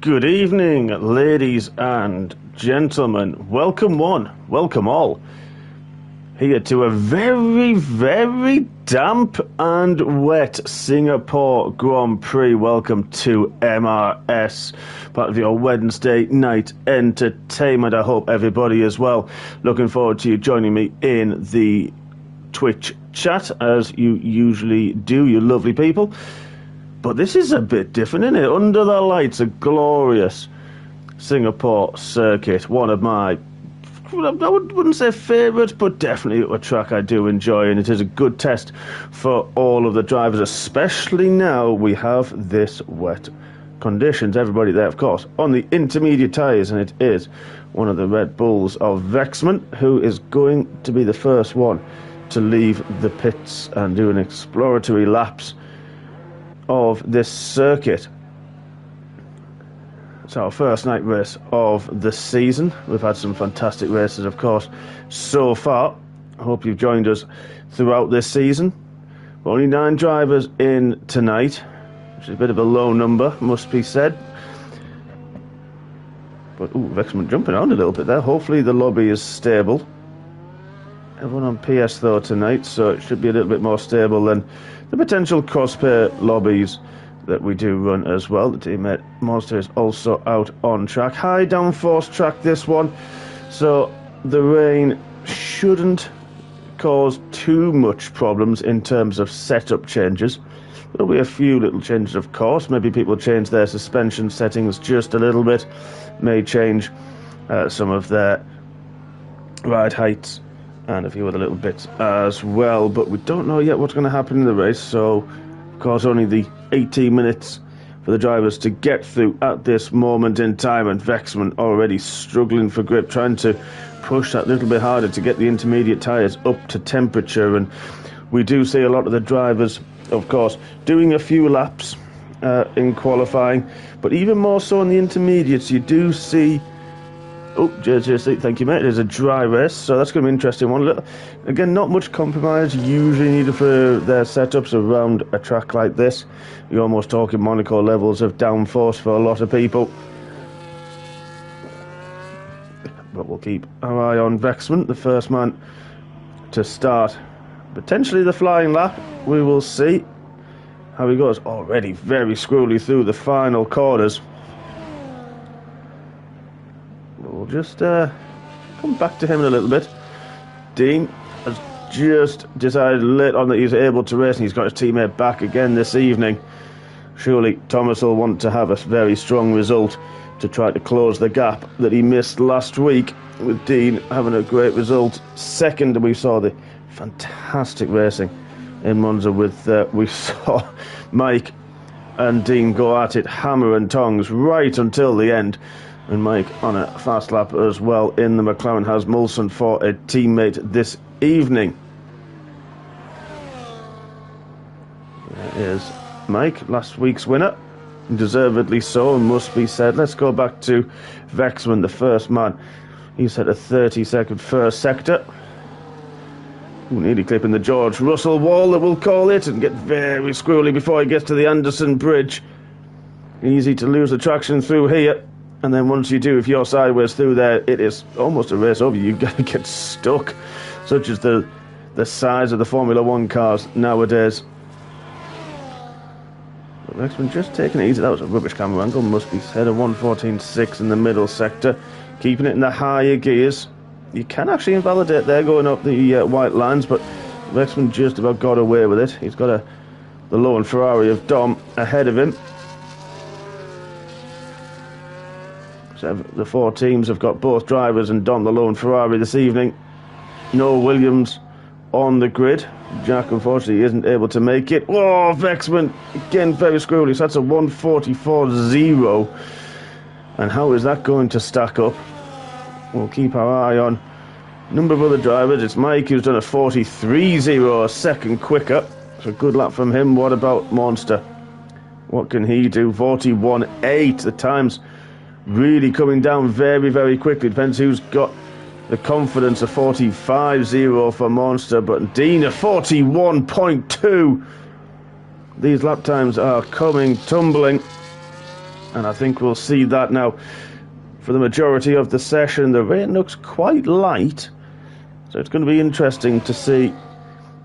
Good evening, ladies and gentlemen. Welcome one, welcome all, here to a very, very damp and wet Singapore Grand Prix. Welcome to MRS, part of your Wednesday night entertainment. I hope everybody is well. Looking forward to you joining me in the Twitch chat, as you usually do, you lovely people. But this is a bit different, isn't it? Under the lights, a glorious Singapore circuit. One of my, I wouldn't say favourite, but definitely a track I do enjoy. And it is a good test for all of the drivers, especially now we have this wet conditions. Everybody there, of course, on the intermediate tyres. And it is one of the Red Bulls of Vexman, who is going to be the first one to leave the pits and do an exploratory laps of this circuit. It's our first night race of the season. We've had some fantastic races, of course, so far. I hope you've joined us throughout this season. Only 9 drivers in tonight, which is a bit of a low number, must be said. But, Vexman jumping around a little bit there. Hopefully the lobby is stable. Everyone on PS though tonight, so it should be a little bit more stable than the potential crosspair lobbies that we do run as well. The teammate Monster is also out on track. High downforce track, this one, so the rain shouldn't cause too much problems in terms of setup changes. There'll be a few little changes, of course. Maybe people change their suspension settings just a little bit, may change some of their ride heights and a few other little bits as well, but we don't know yet what's going to happen in the race. So of course only the 18 minutes for the drivers to get through at this moment in time, and Vexman already struggling for grip, trying to push that little bit harder to get the intermediate tyres up to temperature. And we do see a lot of the drivers, of course, doing a few laps in qualifying, but even more so in the intermediates you do see. JJC, thank you, mate. It is a dry race, so that's going to be an interesting one. Again, not much compromise usually needed for their setups around a track like this. You're almost talking Monaco levels of downforce for a lot of people. But we'll keep our eye on Vexman, the first man to start. Potentially the flying lap. We will see how he goes. Already very screwly through the final quarters. We'll just come back to him in a little bit. Dean has just decided late on that he's able to race, and he's got his teammate back again this evening. Surely Thomas will want to have a very strong result to try to close the gap that he missed last week, with Dean having a great result. Second, we saw the fantastic racing in Monza with we saw Mike and Dean go at it hammer and tongs right until the end. And Mike on a fast lap as well in the McLaren has Mulson for a teammate this evening. There is Mike, last week's winner, deservedly so, and must be said. Let's go back to Vexman, the first man. He's had a 30-second first sector. Nearly clipping the George Russell wall, that we'll call it, and get very squirrely before he gets to the Anderson Bridge. Easy to lose the traction through here. And then once you do, if you're sideways through there, it is almost a race over. You get stuck, such as the size of the Formula One cars nowadays. But Vexman just taking it easy. That was a rubbish camera angle, must be said. A 114.6 in the middle sector, keeping it in the higher gears. You can actually invalidate there going up the white lines, but Vexman just about got away with it. He's got the lone Ferrari of Dom ahead of him. The 4 teams have got both drivers and Dom the lone Ferrari this evening. No Williams on the grid. Jack unfortunately isn't able to make it. Oh, Vexman again very screwly. So that's a 144.0. And how is that going to stack up? We'll keep our eye on a number of other drivers. It's Mike who's done a 43.0, a second quicker. So good luck from him. What about Monster? What can he do? 41.8. The times really coming down very, very quickly. Depends who's got the confidence. Of 45.0 for Monster, but Dean a 41.2. These lap times are coming tumbling. And I think we'll see that now for the majority of the session. The rain looks quite light, so it's going to be interesting to see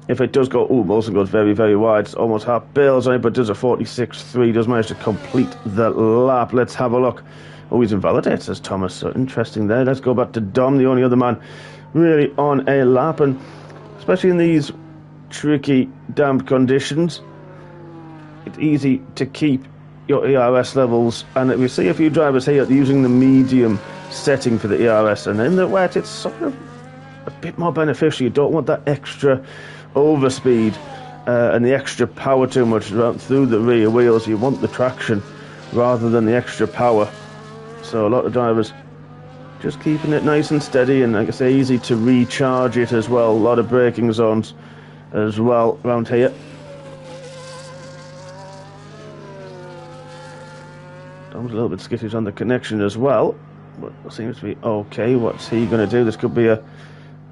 if it does go. Oh, Molson goes very, very wide. It's almost half bails on it, but does a 46.3. Does manage to complete the lap. Let's have a look. Oh, he's invalidated, says Thomas. So interesting there. Let's go back to Dom, the only other man really on a lap. And especially in these tricky, damp conditions, it's easy to keep your ERS levels. And we see a few drivers here using the medium setting for the ERS. And in the wet, it's sort of a bit more beneficial. You don't want that extra overspeed and the extra power too much through the rear wheels. You want the traction rather than the extra power. So a lot of drivers just keeping it nice and steady, and like I say, easy to recharge it as well. A lot of braking zones as well around here. Dom's a little bit skittish on the connection as well, but it seems to be okay. What's he going to do? This could be a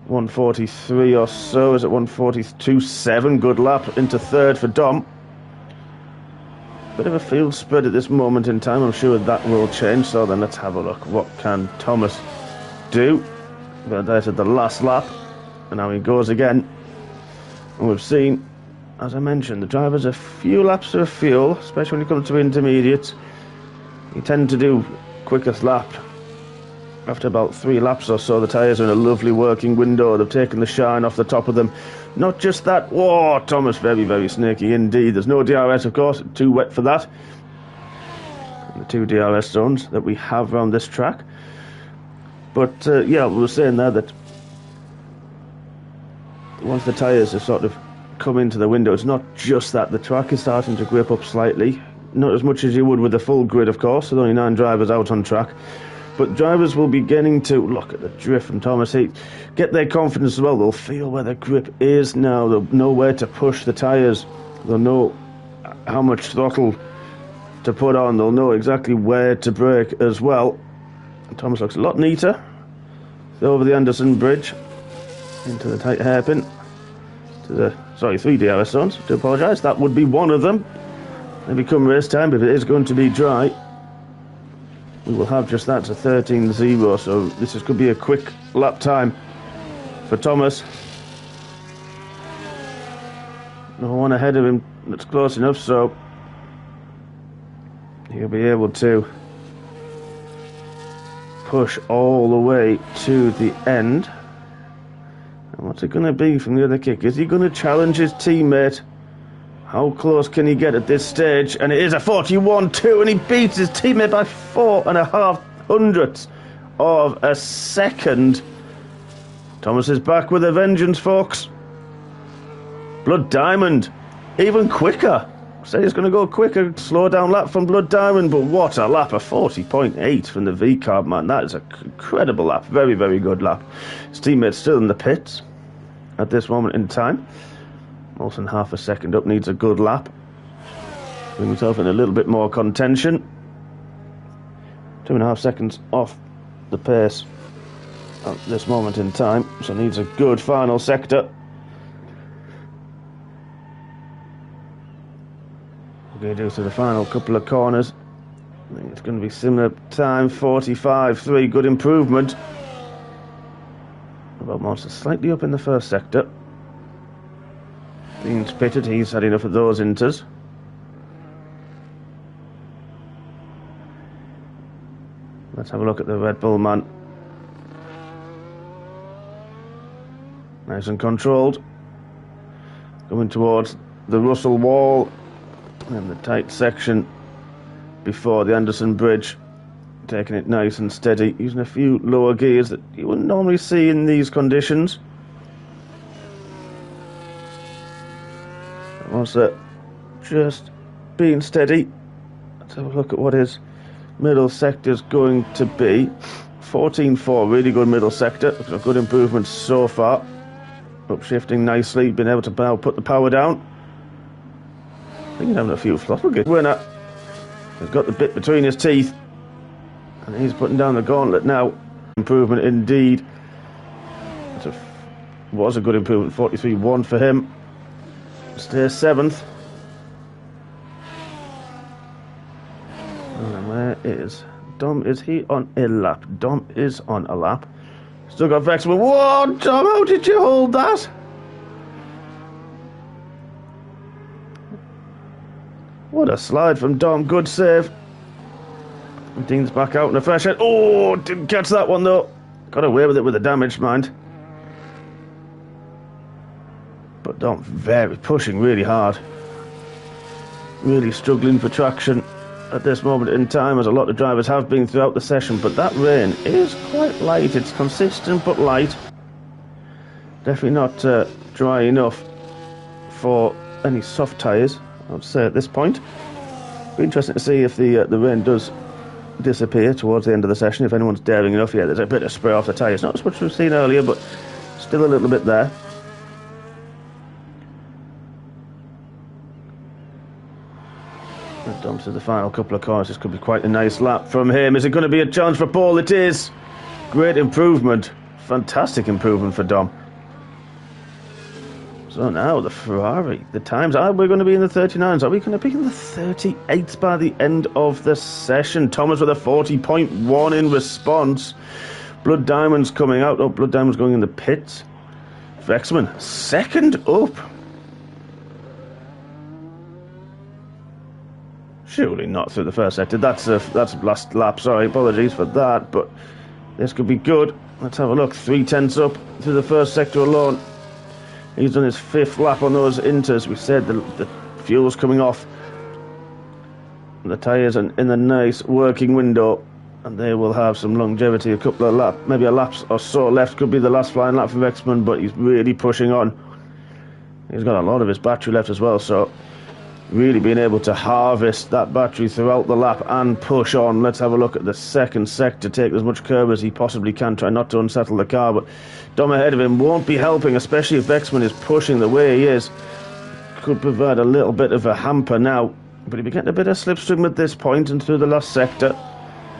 143 or so. Is it 142.7? Good lap into third for Dom. Bit of a field spread at this moment in time. I'm sure that will change. So then let's have a look. What can Thomas do? Well, there's at the last lap, and now he goes again. And we've seen, as I mentioned, the drivers a few laps of fuel, especially when it comes to intermediates. You tend to do quickest lap after about 3 laps or so. The tyres are in a lovely working window. They've taken the shine off the top of them. Not just that. Whoa, Thomas, very, very snaky indeed. There's no DRS, of course. Too wet for that. And the 2 DRS zones that we have around this track. But, yeah, we were saying there that once the tyres have sort of come into the window, it's not just that. The track is starting to grip up slightly. Not as much as you would with the full grid, of course. There's only 9 drivers out on track. But drivers will be getting to look at the drift from Thomas. Get their confidence as well. They'll feel where their grip is now. They'll know where to push the tyres. They'll know how much throttle to put on. They'll know exactly where to brake as well. And Thomas looks a lot neater. Over the Anderson Bridge into the tight hairpin. To the 3 DRS zones. I do apologise. That would be one of them. Maybe come race time, if it is going to be dry, we will have just that to 13.0, so this could be a quick lap time for Thomas. No one ahead of him that's close enough, so he'll be able to push all the way to the end. And what's it going to be from the other kick? Is he going to challenge his teammate? How close can he get at this stage? And it is a 41.2, and he beats his teammate by 4.5 hundredths of a second. Thomas is back with a vengeance, folks. Blood Diamond, even quicker. Say he's going to go quicker, slow down lap from Blood Diamond, but what a lap, a 40.8 from the V-Carb, man. That is an incredible lap, very, very good lap. His teammate's still in the pits at this moment in time. Molson half a second up, needs a good lap. Bring himself in a little bit more contention. 2.5 seconds off the pace at this moment in time, so needs a good final sector. We're going to do to the final couple of corners. I think it's going to be similar time, 45.3, good improvement. Well, Molson slightly up in the first sector. Dean's pitted, he's had enough of those inters. Let's have a look at the Red Bull man. Nice and controlled. Coming towards the Russell wall and the tight section before the Anderson Bridge. Taking it nice and steady, using a few lower gears that you wouldn't normally see in these conditions. Also, just being steady. Let's have a look at what his middle sector is going to be. 14.4, really good middle sector. A good improvement so far. Upshifting nicely, been able to now put the power down. I think he's having a few throttle gears. Winner. He's got the bit between his teeth. And he's putting down the gauntlet now. Improvement indeed. Was a good improvement. 43.1 for him. Stays 7th. And where is. Dom, is he on a lap? Dom is on a lap. Still got Vexman. Whoa, Dom, how did you hold that? What a slide from Dom. Good save. Dean's back out in a fresh head. Oh, didn't catch that one though. Got away with it with the damage, mind. But Dom pushing really hard. Really struggling for traction at this moment in time, as a lot of drivers have been throughout the session. But that rain is quite light. It's consistent but light. Definitely not dry enough for any soft tyres, I would say at this point. Be interesting to see if the rain does disappear towards the end of the session, if anyone's daring enough. Yeah, there's a bit of spray off the tyres, not as much as we've seen earlier, but still a little bit there. That dumps to the final couple of corners. This could be quite a nice lap from him. Is it going to be a challenge for Paul? It is. Great improvement, fantastic improvement for Dom. So now the Ferrari, the times are we going to be in the 39s? Are we going to be in the 38s by the end of the session? Thomas with a 40.1 in response. Blood Diamond's coming out. Oh, Blood Diamond's going in the pits. Vexman second up. Surely not through the first sector. That's last lap. Sorry, apologies for that. But this could be good. Let's have a look. 3/10 up through the first sector alone. He's done his 5th lap on those inters. We said the fuel's coming off. The tyres are in a nice working window, and they will have some longevity. A couple of laps, maybe a lap or so left. Could be the last flying lap for Vexman, but he's really pushing on. He's got a lot of his battery left as well, so really being able to harvest that battery throughout the lap and push on. Let's have a look at the second sector. Take as much curve as he possibly can. Try not to unsettle the car, but Dom ahead of him won't be helping, especially if Vexman is pushing the way he is. Could provide a little bit of a hamper now, but he'll be getting a bit of slipstream at this point and through the last sector,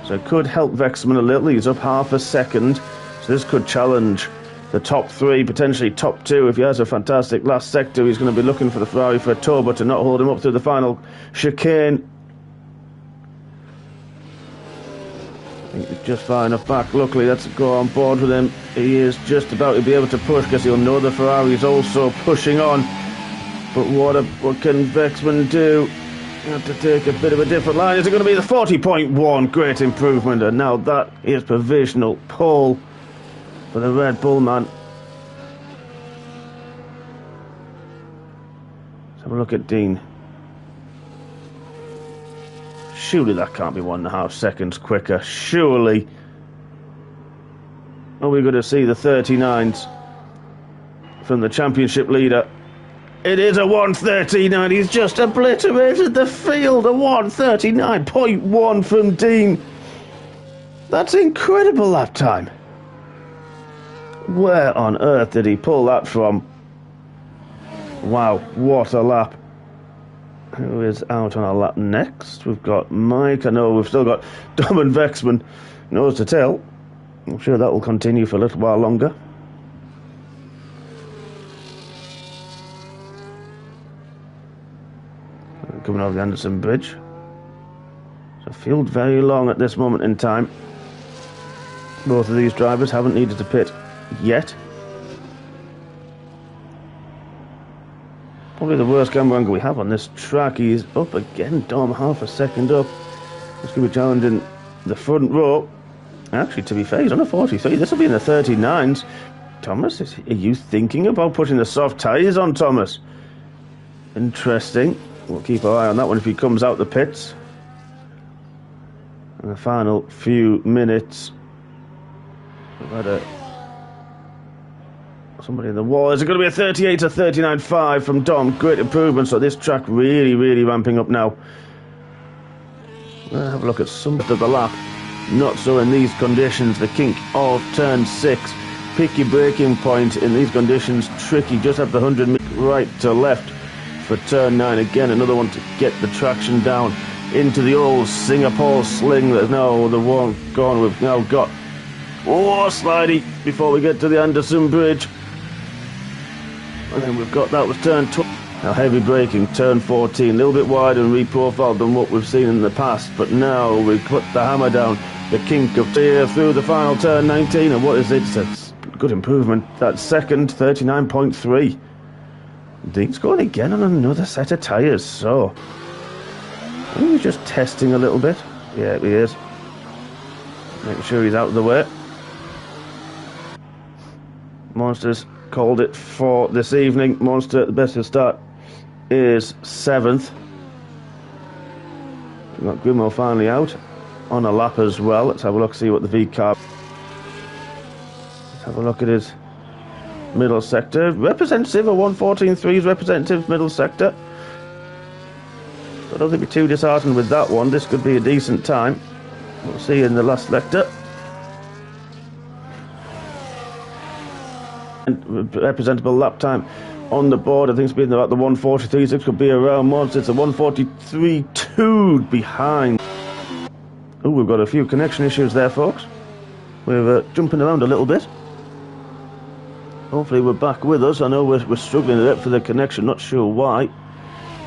so it could help Vexman a little. He's up half a second, so this could challenge the top 3, potentially top 2. If he has a fantastic last sector, he's going to be looking for the Ferrari for a turbo to not hold him up through the final chicane. I think he's just far enough back. Luckily, let's go on board with him. He is just about to be able to push, because he'll know the Ferrari is also pushing on. But what can Vexman do? Have to take a bit of a different line. Is it going to be the 40.1? Great improvement, and now that is provisional pole for the Red Bull man. Let's have a look at Dean. Surely that can't be 1.5 seconds quicker. Surely. Are we going to see the 39s from the championship leader? It is a 1:39. He's just obliterated the field. A 1:39.1 from Dean. That's incredible lap time. Where on earth did he pull that from? Wow, what a lap. Who is out on a lap next? We've got Mike. I know we've still got Dom and Vexman nose to tail. I'm sure that will continue for a little while longer. Coming over the Anderson Bridge. So field very long at this moment in time. Both of these drivers haven't needed to pit yet. Probably the worst camera angle we have on this track. He's up again, Dom, half a second up. This could be challenging the front row. Actually, to be fair, he's on a 43. This will be in the 39s. Thomas, are you thinking about putting the soft tyres on, Thomas? Interesting. We'll keep our eye on that one if he comes out the pits. In the final few minutes, we've had somebody in the wall. Is it going to be a 38 to 39.5 from Dom? Great improvement. So this track really ramping up now. We'll have a look at some of the lap. Not so in these conditions. The kink of turn 6. Pick your braking point in these conditions. Tricky. Just have the 100 meters right to left for turn 9. Again, another one to get the traction down into the old Singapore sling. There's now the one gone. We've now got slidey before we get to the Anderson Bridge. And then we've got, that was turn 12. Now heavy braking, turn 14, a little bit wider and reprofiled than what we've seen in the past, but now we put the hammer down, the kink of tear through the final turn 19, and what is it? It's a good improvement. That's second, 39.3. Dean's going again on another set of tyres, so I think he's just testing a little bit. Yeah, he is. Making sure he's out of the way. Monster's called it for this evening. Monster, the best of start, is 7th. We've got Grimo finally out on a lap as well. Let's have a look, see what the V car. Let's have a look at his middle sector. Representative, a 1:14.3's representative middle sector. I don't think we're too disheartened with that one. This could be a decent time. We'll see in the last sector. Representable lap time on the board. I think it's been about the 1:43.6, could be around once. It's a 1:43.2 behind. Oh, we've got a few connection issues there, folks. We're jumping around a little bit. Hopefully we're back with us. I know we're struggling a bit for the connection, not sure why.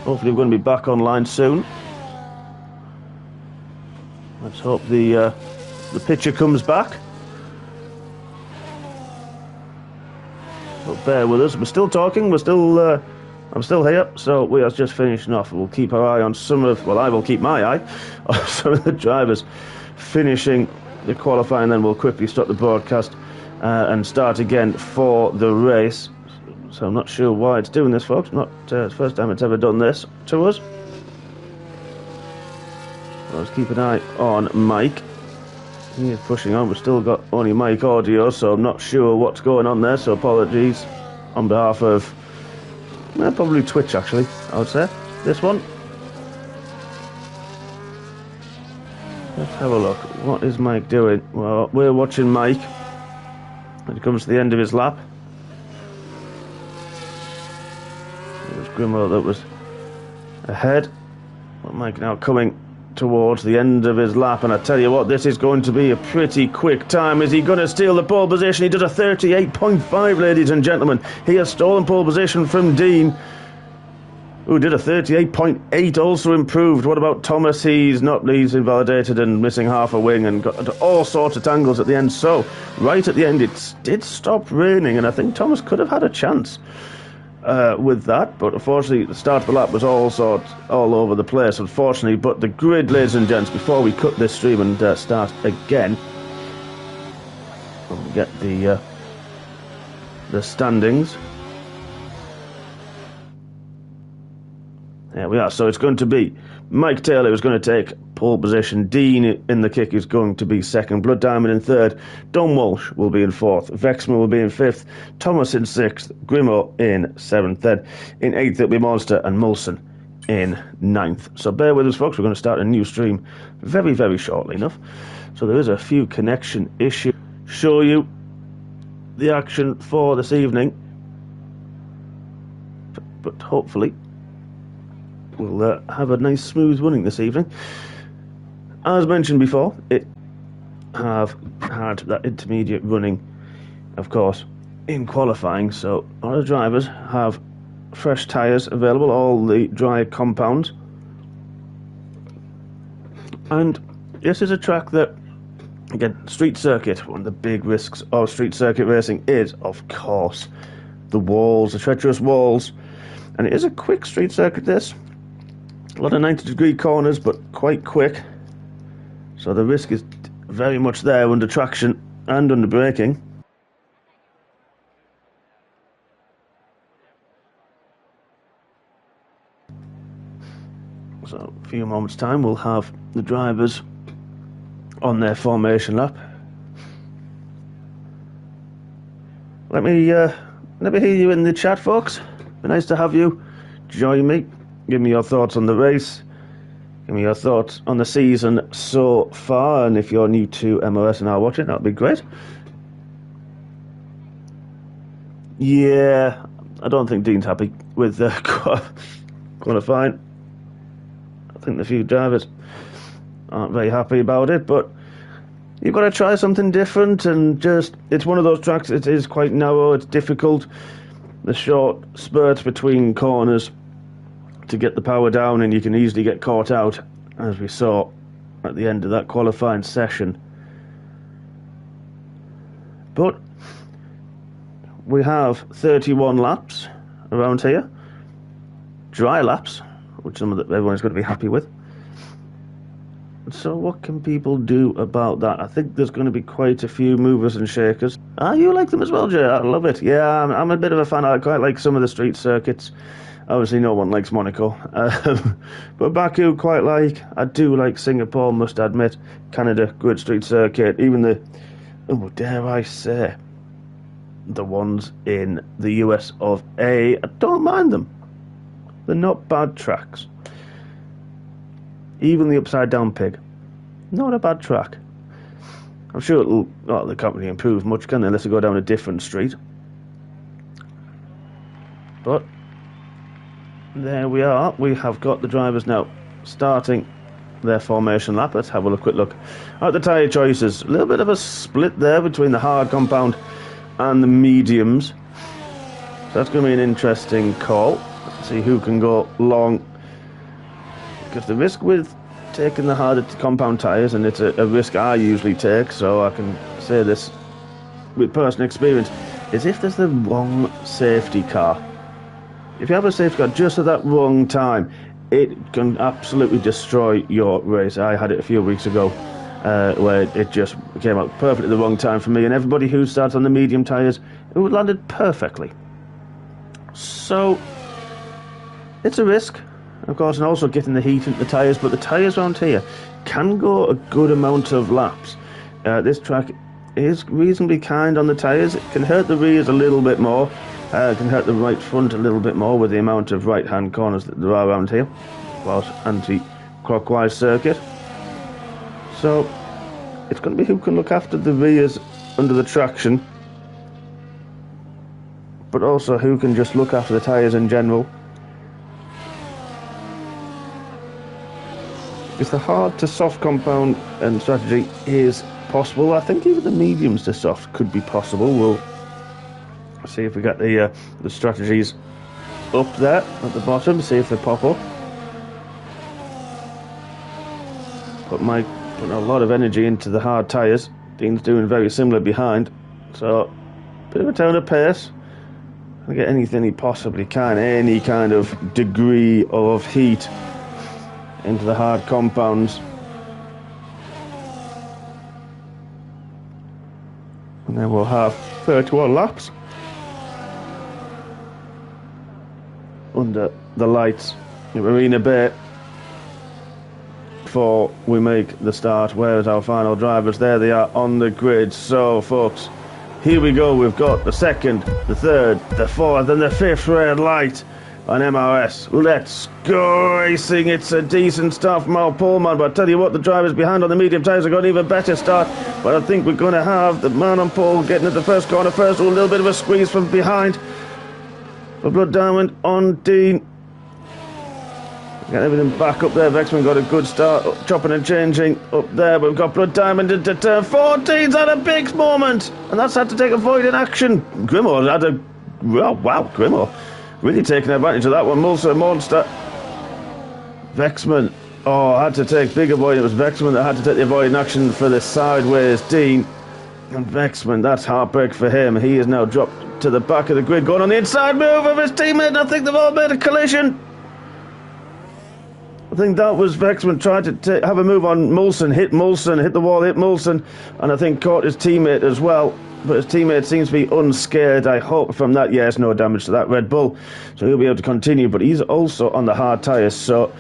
Hopefully we're going to be back online soon. Let's hope the picture comes back. But bear with us. We're still talking. We're still. I'm still here. So we are just finishing off. We'll keep our eye on some of. Well, I will keep my eye on some of the drivers finishing the qualifying. Then we'll quickly stop the broadcast and start again for the race. So I'm not sure why it's doing this, folks. Not the first time it's ever done this to us. Let's keep an eye on Mike. He is pushing on. We've still got only mic audio, so I'm not sure what's going on there, so apologies on behalf of probably Twitch, actually, I would say. This one. Let's have a look. What is Mike doing? Well, we're watching Mike when it comes to the end of his lap. It was Grimo that was ahead. But Mike now coming towards the end of his lap, and I tell you what, this is going to be a pretty quick time. Is he going to steal the pole position? He does a 38.5, ladies and gentlemen. He has stolen pole position from Dean, who did a 38.8, also improved. What about Thomas? He's invalidated and missing half a wing and got all sorts of tangles at the end. So right at the end it did stop raining, and I think Thomas could have had a chance with that, but unfortunately the start of the lap was all over the place, unfortunately. But the grid, ladies and gents, before we cut this stream and start again, we'll get the standings. There we are. So it's going to be Mike Taylor is going to take pole position. Dean in the kick is going to be second. Blood Diamond in third. Don Walsh will be in fourth. Vexman will be in fifth. Thomas in sixth. Grimo in seventh. Then in eighth it'll be Monster and Mulson in ninth. So bear with us, folks. We're going to start a new stream very, very shortly enough. So there is a few connection issues. Show you the action for this evening. But hopefully we'll have a nice smooth running this evening. As mentioned before, it have had that intermediate running, of course, in qualifying, so all the drivers have fresh tyres available, all the dry compounds. And this is a track that, again, street circuit, one of the big risks of street circuit racing is, of course, the walls, the treacherous walls. And it is a quick street circuit, this. A lot of 90-degree corners, but quite quick. So the risk is very much there under traction and under braking. So a few moments' time we'll have the drivers on their formation lap. Let me hear you in the chat, folks. Be nice to have you join me. Give me your thoughts on the race. Give me your thoughts on the season so far. And if you're new to MOS and are watching, that'd be great. Yeah, I don't think Dean's happy with qualifying. I think the few drivers aren't very happy about it, but you've got to try something different. And just, it's one of those tracks, it is quite narrow, it's difficult. The short spurts between corners to get the power down, and you can easily get caught out, as we saw at the end of that qualifying session. But we have 31 laps around here, dry laps, which everyone's going to be happy with. So what can people do about that? I think there's going to be quite a few movers and shakers. You like them as well, Jay? I love it. Yeah, I'm a bit of a fan. I quite like some of the street circuits. Obviously, no one likes Monaco. But Baku, quite like. I do like Singapore, must admit. Canada, good street circuit. Even dare I say, the ones in the US of A. I don't mind them. They're not bad tracks. Even the Upside Down Pig, not a bad track. I'm sure they can't really improve much, can they, unless they go down a different street. But there we are. We have got the drivers now starting their formation lap. Let's have a quick look at the tyre choices. A little bit of a split there between the hard compound and the mediums. So that's going to be an interesting call. Let's see who can go long. Because the risk with taking the harder compound tyres, and it's a risk I usually take, so I can say this with personal experience, is if there's the wrong safety car. If you have a safety car just at that wrong time, it can absolutely destroy your race. I had it a few weeks ago where it just came out perfectly at the wrong time for me, and everybody who starts on the medium tyres, it would landed perfectly. So it's a risk, of course, and also getting the heat into the tyres, but the tyres around here can go a good amount of laps. This track is reasonably kind on the tyres. It can hurt the rears a little bit more, it can hurt the right front a little bit more with the amount of right-hand corners that there are around here, whilst anti-clockwise circuit. So it's going to be who can look after the rears under the traction, but also who can just look after the tyres in general. Because the hard to soft compound and strategy is possible. I think even the mediums to soft could be possible. We'll see if we get the strategies up there at the bottom, see if they pop up. Putting a lot of energy into the hard tyres. Dean's doing very similar behind. So, bit of a turn of pace. Gonna get anything he possibly can, any kind of degree of heat into the hard compounds. And then we'll have 31 laps under the lights in Marina Bay before we make the start. Where's our final drivers? There they are on the grid. So folks, here we go. We've got the second, the third, the fourth and the fifth red light on MRS. Let's go racing. It's a decent start from our poleman, but I tell you what, the drivers behind on the medium tyres have got an even better start. But I think we're going to have the man on pole getting at the first corner first. A little bit of a squeeze from behind. A Blood Diamond on Dean. Get everything back up there. Vexman got a good start, chopping and changing up there. But we've got Blood Diamond into turn 14's had a big moment, and that's had to take a void in action. Grimmore's had a... Oh, wow, Grimmore really taking advantage of that one. Mulser, Monster, Vexman. Oh, had to take bigger void. It was Vexman that had to take the void in action for the sideways Dean. And Vexman, that's heartbreak for him. He is now dropped to the back of the grid, going on the inside move of his teammate. I think they've all made a collision. I think that was Vexman tried to have a move on Mulson, hit the wall, hit Mulson, and I think caught his teammate as well. But his teammate seems to be unscared, I hope, from that. Yes, no damage to that Red Bull, so he'll be able to continue. But he's also on the hard tyres, so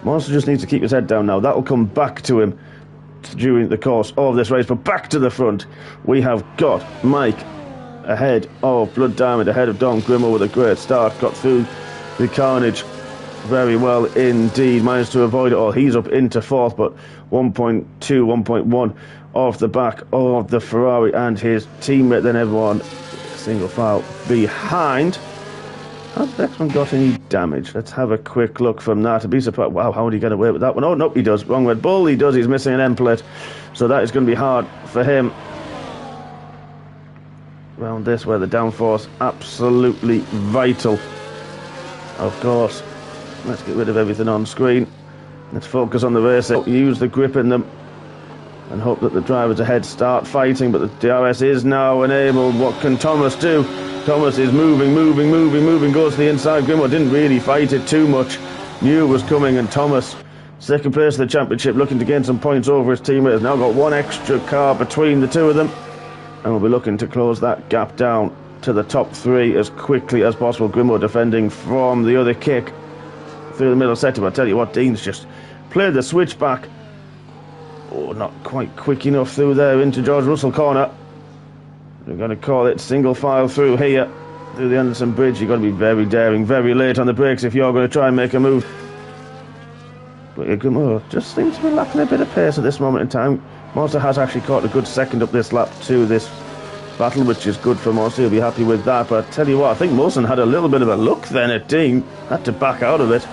Monster just needs to keep his head down now. That will come back to him during the course of this race. But back to the front, we have got Mike ahead of Blood Diamond, ahead of Don Grimmer with a great start. Got through the carnage very well indeed, managed to avoid it all. He's up into fourth, but 1.2, 1.1 off the back of the Ferrari and his teammate. Then everyone single file behind. Has Vexman got any damage? Let's have a quick look from that. I'd be surprised. Wow, how would he get away with that one? Oh, no, he does. Wrong Red Bull. He does. He's missing an end plate. So that is going to be hard for him. Around this, where the downforce absolutely vital. Of course, Let's get rid of everything on screen. Let's focus on the race. Use the grip in them and hope that the drivers ahead start fighting, but the DRS is now enabled. What can Thomas do? Thomas is moving, goes to the inside. Grimmer didn't really fight it too much. Knew it was coming, and Thomas, second place of the championship, looking to gain some points over his teammate, has now got one extra car between the two of them, and will be looking to close that gap down to the top three as quickly as possible. Grimmer defending from the other kick through the middle sector. But I tell you what, Dean's just played the switch back. Oh, not quite quick enough through there into George Russell corner. We're going to call it single file through here, through the Anderson Bridge. You've got to be very daring, very late on the brakes if you're going to try and make a move. But Grimmer just seems to be lacking a bit of pace at this moment in time. Monster has actually caught a good second up this lap to this battle, which is good for Monster. He'll be happy with that. But I tell you what, I think Molson had a little bit of a look then at Dean. Had to back out of it.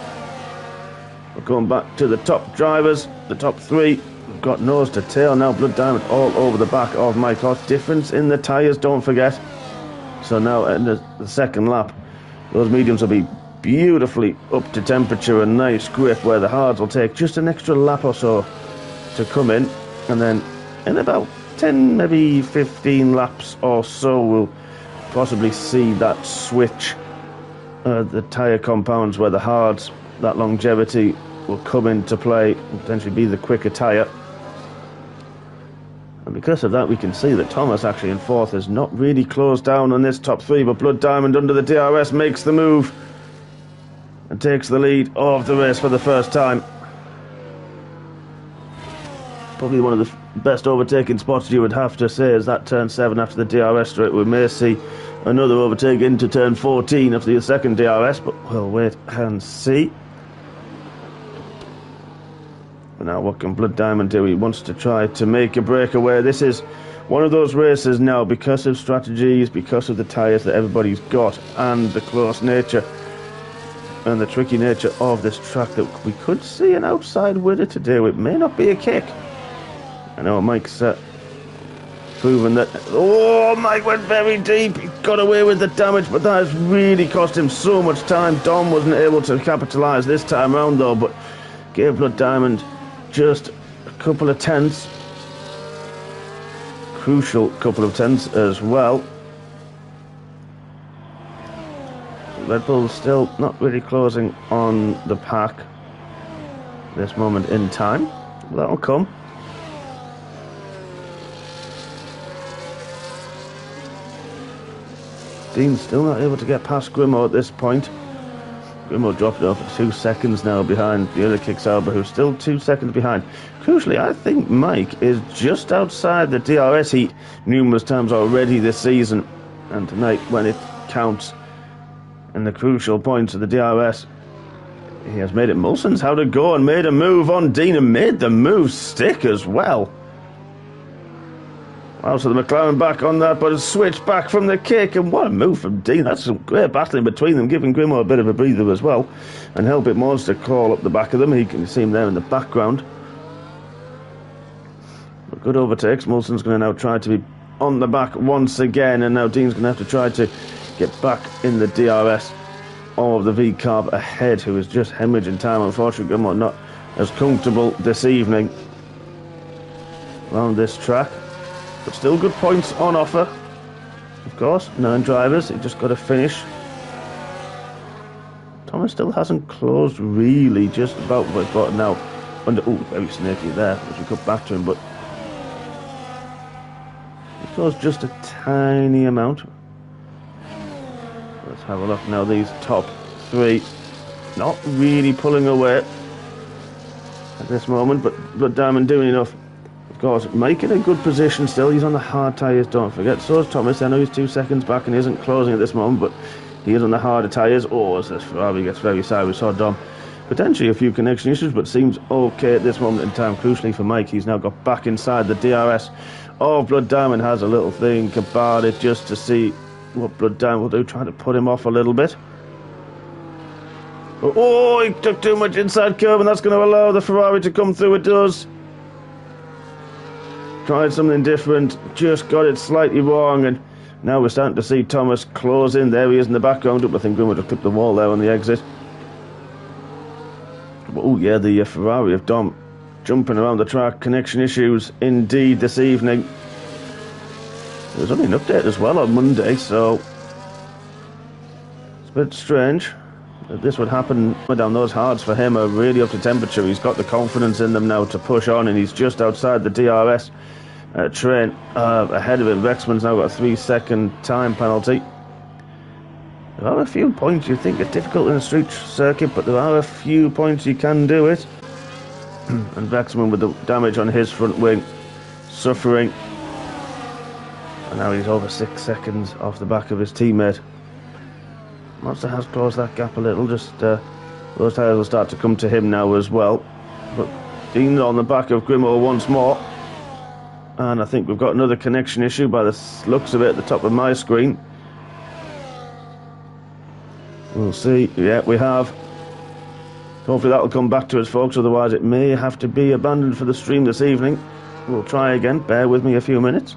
We're going back to the top drivers, the top three. We've got nose to tail now. Blood Diamond all over the back of Mike Hott. Difference in the tyres, don't forget. So now in the second lap, those mediums will be beautifully up to temperature and nice grip, where the hards will take just an extra lap or so to come in, and then in about 10, maybe 15 laps or so, we'll possibly see that switch. The tyre compounds where the hards, that longevity, will come into play and potentially be the quicker tyre. And because of that, we can see that Thomas actually in fourth has not really closed down on this top three, but Blood Diamond under the DRS makes the move and takes the lead of the race for the first time. Probably one of the best overtaking spots, you would have to say, is that turn 7 after the DRS straight. We may see another overtake into turn 14 after the second DRS, but we'll wait and see. But now what can Blood Diamond do? He wants to try to make a breakaway. This is one of those races now, because of strategies, because of the tyres that everybody's got, and the close nature and the tricky nature of this track, that we could see an outside winner today. It may not be a kick. I know Mike's proven that. Oh, Mike went very deep. He got away with the damage, but that has really cost him so much time. Dom wasn't able to capitalise this time round, though, but gave Blood Diamond just a couple of tenths. Crucial couple of tenths as well. Red Bull still not really closing on the pack this moment in time. That'll come. Dean's still not able to get past Grimmo at this point. Grimmo dropped off at 2 seconds now behind the other Kicksauber, who's still 2 seconds behind. Crucially, I think Mike is just outside the DRS heat numerous times already this season. And tonight, when it counts in the crucial points of the DRS, he has made it. Molson's how to go and made a move on Dean, and made the move stick as well. Wow, so the McLaren back on that, but a switch back from the kick, and what a move from Dean. That's some great battling between them, giving Grimmo a bit of a breather as well, and help it Monster crawl up the back of them. He can see him there in the background. But good overtakes. Molson's going to now try to be on the back once again, and now Dean's going to have to try to get back in the DRS of the V-Carb ahead, who is just hemorrhaging time. Unfortunately, Grimmo not as comfortable this evening around this track. But still good points on offer. Of course, 9 drivers. He just got to finish. Thomas still hasn't closed really, just about, but now under. Oh, very snaky there as we cut back to him, but he closed just a tiny amount. Let's have a look now. These top 3 not really pulling away at this moment, but Blood Diamond doing enough. Of course, Mike in a good position still. He's on the hard tyres, don't forget. So is Thomas. I know he's 2 seconds back and he isn't closing at this moment, but he is on the harder tyres. Oh, as this Ferrari gets very sad. We saw Dom potentially a few connection issues, but seems okay at this moment in time. Crucially for Mike, he's now got back inside the DRS. Oh, Blood Diamond has a little think about it just to see what Blood Diamond will do, trying to put him off a little bit. Oh, he took too much inside curve, and that's going to allow the Ferrari to come through. It does. Tried something different, just got it slightly wrong, and now we're starting to see Thomas close in. There he is in the background. I think Grimwood just clipped the wall there on the exit. Oh yeah, the Ferrari of Dom jumping around the track. Connection issues indeed this evening. There was only an update as well on Monday, so it's a bit strange that this would happen. Down those hards for him are really up to temperature. He's got the confidence in them now to push on, and he's just outside the DRS train ahead of him. Rexman's now got a 3-second time penalty. There are a few points you think are difficult in a street circuit, but there are a few points you can do it. And Rexman with the damage on his front wing suffering. And now he's over 6 seconds off the back of his teammate. Monster has closed that gap a little. Just those tyres will start to come to him now as well. But Dean on the back of Grimmo once more. And I think we've got another connection issue by the looks of it at the top of my screen. We'll see. Yeah, we have. Hopefully that'll come back to us, folks. Otherwise it may have to be abandoned for the stream this evening. We'll try again. Bear with me a few minutes.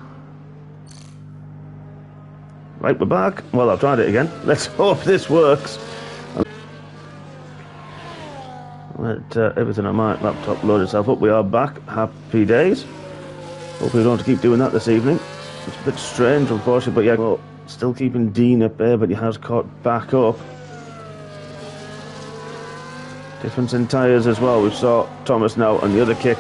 Right, we're back. Well, I've tried it again. Let's hope this works. Let everything on my laptop load itself up. We are back. Happy days. Hopefully we don't have to keep doing that this evening. It's a bit strange, unfortunately, but yeah, well, still keeping Dean up there, but he has caught back up. Difference in tyres as well. We saw Thomas now on the other kick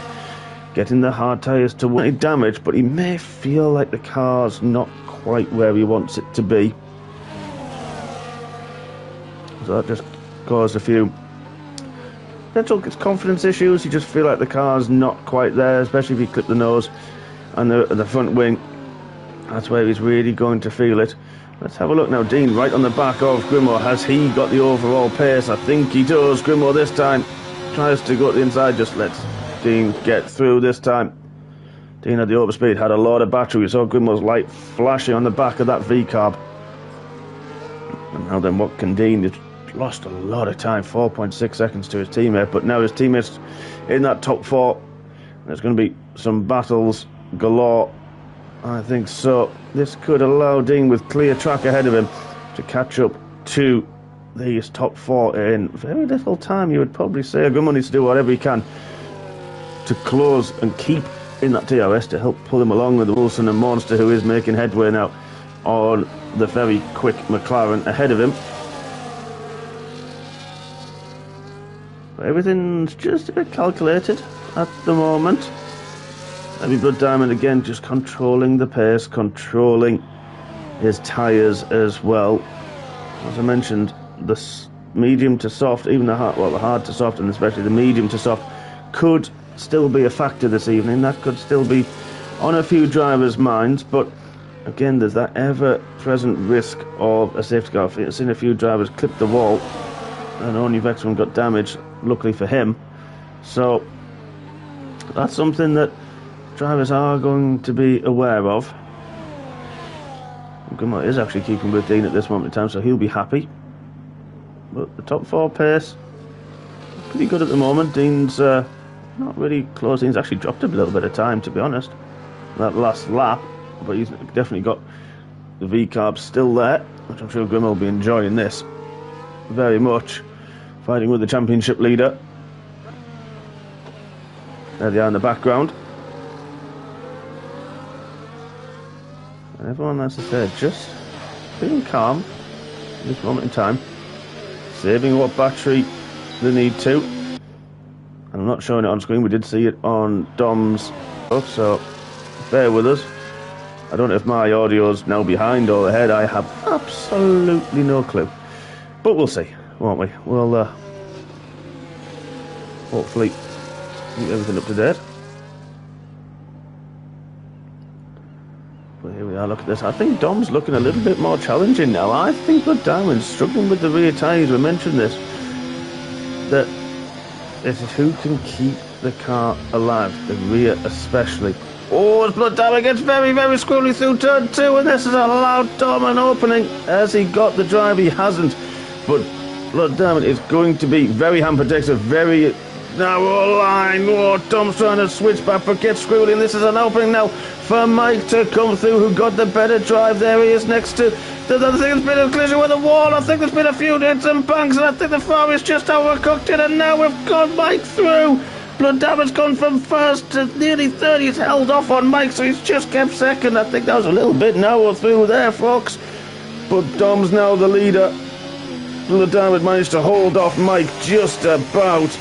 getting the hard tyres to any damage, but he may feel like the car's not quite where he wants it to be. So that just caused a few potential confidence issues. You just feel like the car's not quite there, especially if you clip the nose and the front wing. That's where he's really going to feel it. Let's have a look now. Dean right on the back of Grimmo. Has he got the overall pace? I think he does. Grimmo this time tries to go to the inside, just lets Dean get through this time. Dean had the overspeed, had a lot of battery. We saw Grimmo's light flashing on the back of that V-carb. And now then, what can Dean? He's lost a lot of time, 4.6 seconds to his teammate, but now his teammate's in that top four. There's going to be some battles galore, I think so. This could allow Dean, with clear track ahead of him, to catch up to these top four in very little time, you would probably say. Grimmo needs to do whatever he can to close and keep in that DRS to help pull him along with Wilson and Monster, who is making headway now on the very quick McLaren ahead of him. But everything's just a bit calculated at the moment. Heavy Blood Diamond again just controlling the pace, controlling his tyres as well. As I mentioned, the medium to soft, even the hard to soft, and especially the medium to soft, could still be a factor this evening. That could still be on a few drivers' minds, but again, there's that ever-present risk of a safety car. I've seen a few drivers clip the wall, and only Vexman got damaged, luckily for him. So that's something that drivers are going to be aware of. Grimmo is actually keeping with Dean at this moment in time, so he'll be happy. But the top four pace, pretty good at the moment. Dean's not really closing. He's actually dropped a little bit of time, to be honest, that last lap. But he's definitely got the V-carb still there, which I'm sure Grimmo will be enjoying this very much. Fighting with the championship leader. There they are in the background. And everyone, as I said, just being calm at this moment in time. Saving what battery they need to. And I'm not showing it on screen. We did see it on Dom's stuff, so bear with us. I don't know if my audio's now behind or ahead. I have absolutely no clue. But we'll see, won't we? We'll hopefully keep everything up to date. But here we are, look at this. I think Dom's looking a little bit more challenging now. I think Blood Diamond's struggling with the rear tyres. We mentioned this. That it is who can keep the car alive, the rear especially. Oh, as Blood Diamond gets very, very squirrely through turn 2, and this has allowed Dom an opening. Has he got the drive? He hasn't. But Blood Diamond is going to be very hand protective, very narrow line. Oh, Tom's trying to switch back, but gets screwed in. This is an opening now for Mike to come through, who got the better drive. There he is next to... I think there's been a collision with the wall. I think there's been a few hits and bangs, and I think the far is just overcooked it, and now we've got Mike through. Blood Diamond's gone from first to nearly third. He's held off on Mike, so he's just kept second. I think that was a little bit narrow through there, folks. But Dom's now the leader. Blood Diamond managed to hold off Mike just about.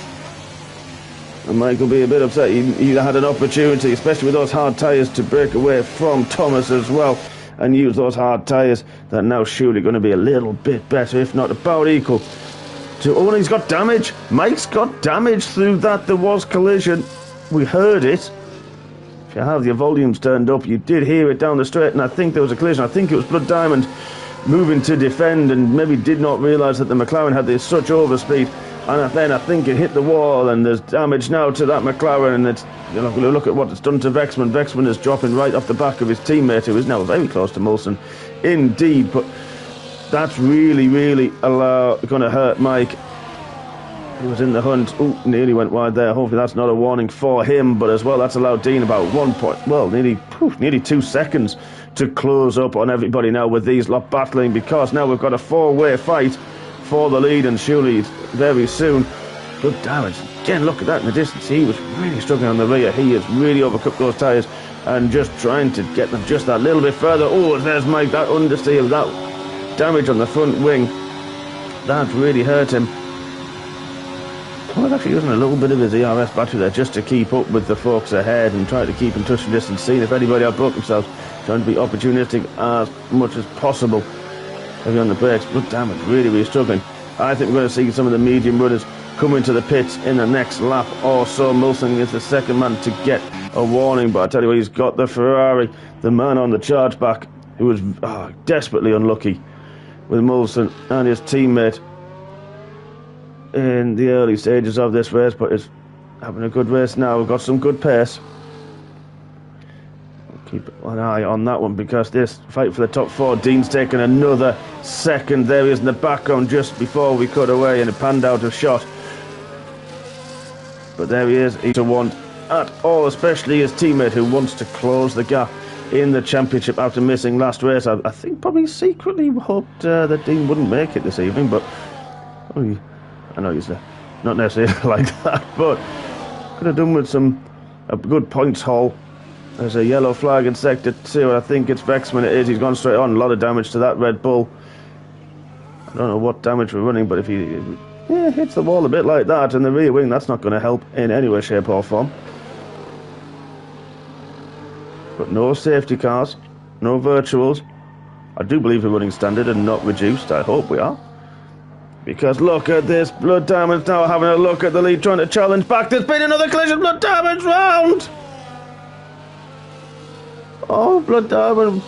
And Mike will be a bit upset. He had an opportunity, especially with those hard tyres, to break away from Thomas as well and use those hard tyres. That now surely going to be a little bit better, if not about equal. Oh, and he's got damage. Mike's got damage through that. There was collision. We heard it. If you have your volumes turned up, you did hear it down the straight, and I think there was a collision. I think it was Blood Diamond moving to defend and maybe did not realise that the McLaren had this such overspeed. And then I think it hit the wall, and there's damage now to that McLaren, and it's, you know, look at what it's done to Vexman. Vexman is dropping right off the back of his teammate, who is now very close to Molson indeed. But that's really, really going to hurt Mike. He was in the hunt. Ooh, nearly went wide there. Hopefully that's not a warning for him, but as well, that's allowed Dean about 1 point. Well, nearly 2 seconds to close up on everybody now with these lot battling, because now we've got a 4-way fight for the lead, and surely very soon. Good damage. Again, look at that in the distance. He was really struggling on the rear. He has really overcooked those tyres and just trying to get them just that little bit further. Oh, there's Mike, that understeer, that damage on the front wing. That really hurt him. Well, actually using a little bit of his ERS battery there just to keep up with the folks ahead and try to keep in touch with distance, seeing if anybody outbroke themselves, trying to be opportunistic as much as possible. Heavy on the brakes, but damn it, really, really struggling. I think we're going to see some of the medium runners come into the pits in the next lap or so. Molson is the second man to get a warning, but I tell you what, he's got the Ferrari, the man on the charge back, who was desperately unlucky with Molson and his teammate in the early stages of this race, but is having a good race now. We've got some good pace. Keep an eye on that one, because this fight for the top 4, Dean's taken another second. There he is in the background just before we cut away, and it panned out of shot. But there he is, he's to want at all, especially his teammate who wants to close the gap in the championship after missing last race. I think probably secretly hoped that Dean wouldn't make it this evening, but I know he's not necessarily like that, but could have done with a good points haul. There's a yellow flag in sector 2. I think it's Vexman. It is. He's gone straight on. A lot of damage to that Red Bull. I don't know what damage we're running, but if he hits the wall a bit like that in the rear wing, that's not going to help in any way, shape or form. But no safety cars, no virtuals. I do believe we're running standard and not reduced. I hope we are. Because look at this. Blood Diamond's now having a look at the lead, trying to challenge back. There's been another collision. Blood Diamond's round. Oh, Blood Diamond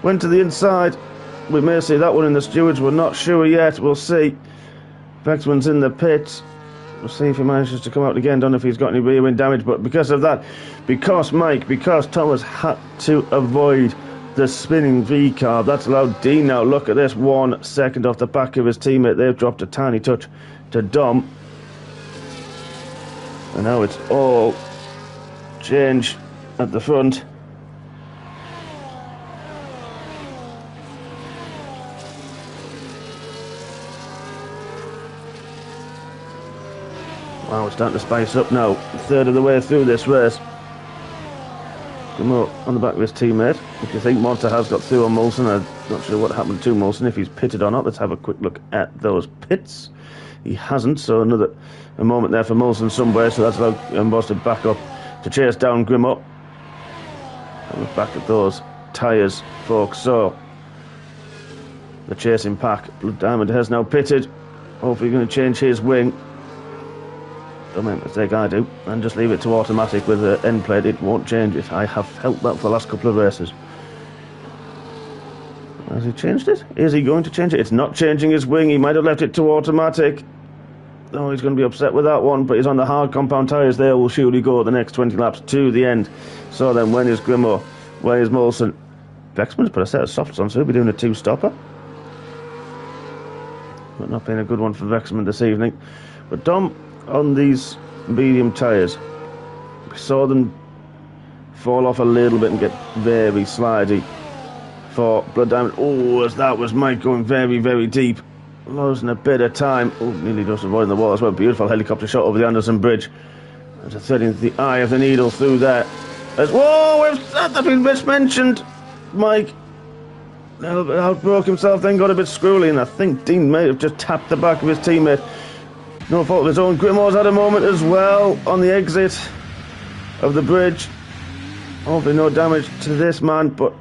went to the inside. We may see that one in the stewards. We're not sure yet. We'll see. Vexman's in the pits. We'll see if he manages to come out again. Don't know if he's got any rear wing damage, but because of that, because Thomas had to avoid the spinning V-carb, that's allowed Dean now. Look at this, 1 second off the back of his teammate. They've dropped a tiny touch to Dom. And now it's all change at the front. Wow, it's starting to spice up now. A third of the way through this race. More on the back of his teammate. If you think Monster has got through on Molson, I'm not sure what happened to Molson, if he's pitted or not. Let's have a quick look at those pits. He hasn't, so a moment there for Molson somewhere, so that's allowed Monster back up to chase down Grimmo. And we're back at those tyres, folks. So the chasing pack. Blood Diamond has now pitted. Hopefully going to change his wing. Don't make a mistake I do, and just leave it to automatic with the end plate. It won't change it. I have felt that for the last couple of races. Has he changed it? Is he going to change it? It's not changing his wing. He might have left it to automatic. Oh, he's going to be upset with that one, but he's on the hard compound tyres there. Will surely go the next 20 laps to the end. So then, when is Grimmo? When is Molson? Vexman's put a set of softs on, so he'll be doing a 2-stopper. But not being a good one for Vexman this evening. But Dom on these medium tyres. We saw them fall off a little bit and get very slidey for Blood Diamond. Oh, as that was Mike going very, very deep. Losing a bit of time. Oh, nearly just avoiding the wall as well. Beautiful helicopter shot over the Anderson Bridge. There's a thread into the eye of the needle through there. Whoa, that's been mismentioned. Mike outbroke himself, then got a bit screwy, and I think Dean may have just tapped the back of his teammate. No fault of his own. Grimoire's had a moment as well on the exit of the bridge. Hopefully no damage to this man, but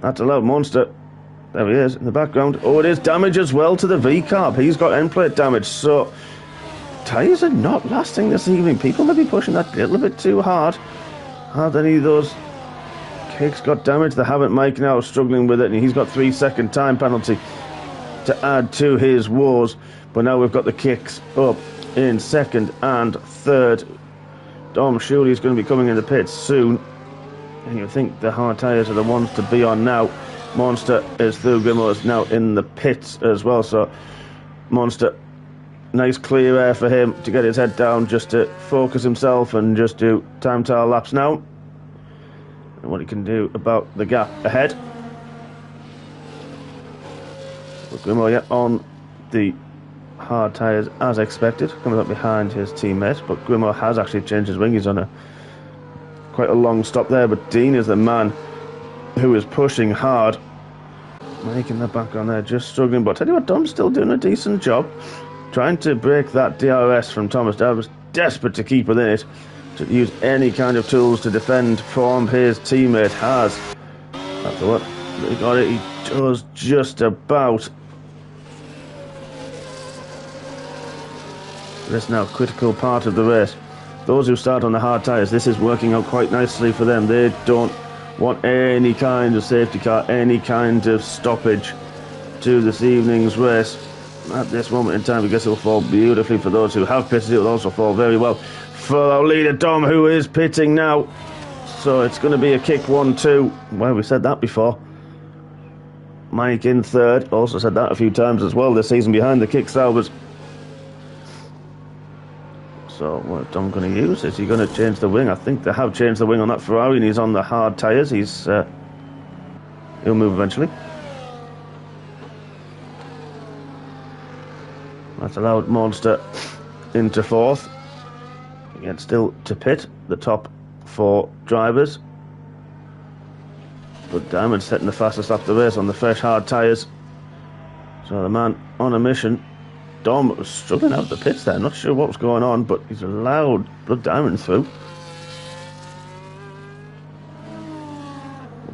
that's a loud monster. There he is in the background. Oh, it is damage as well to the V-carb. He's got end plate damage, so tyres are not lasting this evening. People may be pushing that a little bit too hard. Have any of those kicks got damage? They haven't. Mike now struggling with it, and he's got 3-second time penalty to add to his woes. But now we've got the kicks up in second and third. Dom surely is going to be coming in the pits soon, and you think the hard tyres are the ones to be on now. Monster is through. Grimoire's now in the pits as well, so Monster, nice clear air for him to get his head down, just to focus himself and just do time trial laps now, and what he can do about the gap ahead. But Grimoire on the hard tyres as expected, coming up behind his teammate, but Grimoire has actually changed his wing. He's on quite a long stop there, but Dean is the man who is pushing hard, making the back on there, just struggling. But I tell you what, Dom's still doing a decent job trying to break that DRS from Thomas. Dad was desperate to keep within it, to use any kind of tools to defend from his teammate. Has after what he got it, he does just about. This now critical part of the race. Those who start on the hard tyres, this is working out quite nicely for them. They don't want any kind of safety car, any kind of stoppage to this evening's race at this moment in time, because it'll fall beautifully for those who have pitted. It will also fall very well for our leader Dom, who is pitting now. So it's going to be a kick 1-2. Well, we said that before. Mike in third, also said that a few times as well this season behind the kick salvers. So what Dom going to use? Is he going to change the wing? I think they have changed the wing on that Ferrari, and he's on the hard tyres. He'll move eventually. That's allowed Monster into fourth. Again, still to pit the top four drivers. But Diamond setting the fastest lap of the race on the fresh hard tyres. So the man on a mission. Dom was struggling out the pits there. Not sure what was going on, but he's allowed Blood Diamond through.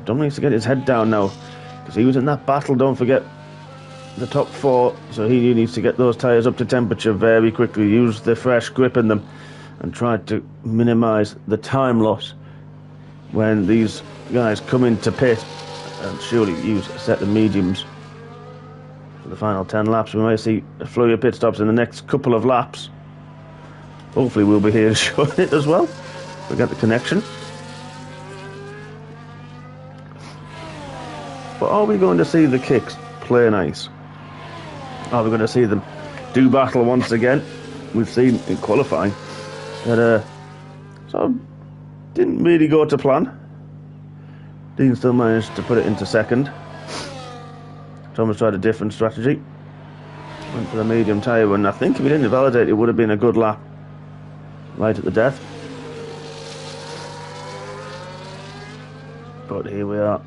Dom needs to get his head down now, because he was in that battle, don't forget, the top four, so he needs to get those tyres up to temperature very quickly, use the fresh grip in them, and try to minimise the time loss when these guys come into pit, and surely use a set of mediums. For the final 10 laps, we might see a flurry of pit stops in the next couple of laps. Hopefully we'll be here to show it as well. We get the connection. But are we going to see the kicks play nice? Are we going to see them do battle once again? We've seen in qualifying that sort of didn't really go to plan. Dean still managed to put it into second. Thomas tried a different strategy. Went for the medium tyre, and I think if he didn't validate, it would have been a good lap right at the death. But here we are.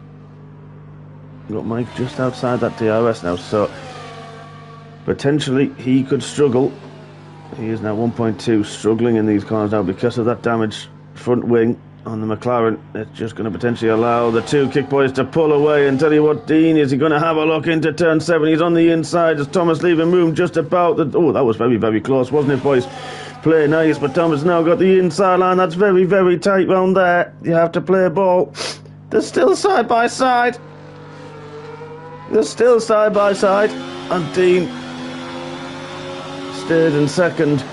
We've got Mike just outside that DRS now, so potentially he could struggle. He is now 1.2, struggling in these corners now because of that damaged front wing on the McLaren. It's just going to potentially allow the two kick boys to pull away. And tell you what, Dean, is he going to have a look into turn 7? He's on the inside as Thomas leaving room just about the... Oh, that was very, very close, wasn't it, boys? Play nice, but Thomas now got the inside line. That's very, very tight round there. You have to play ball. They're still side by side. They're still side by side. And Dean stayed in second.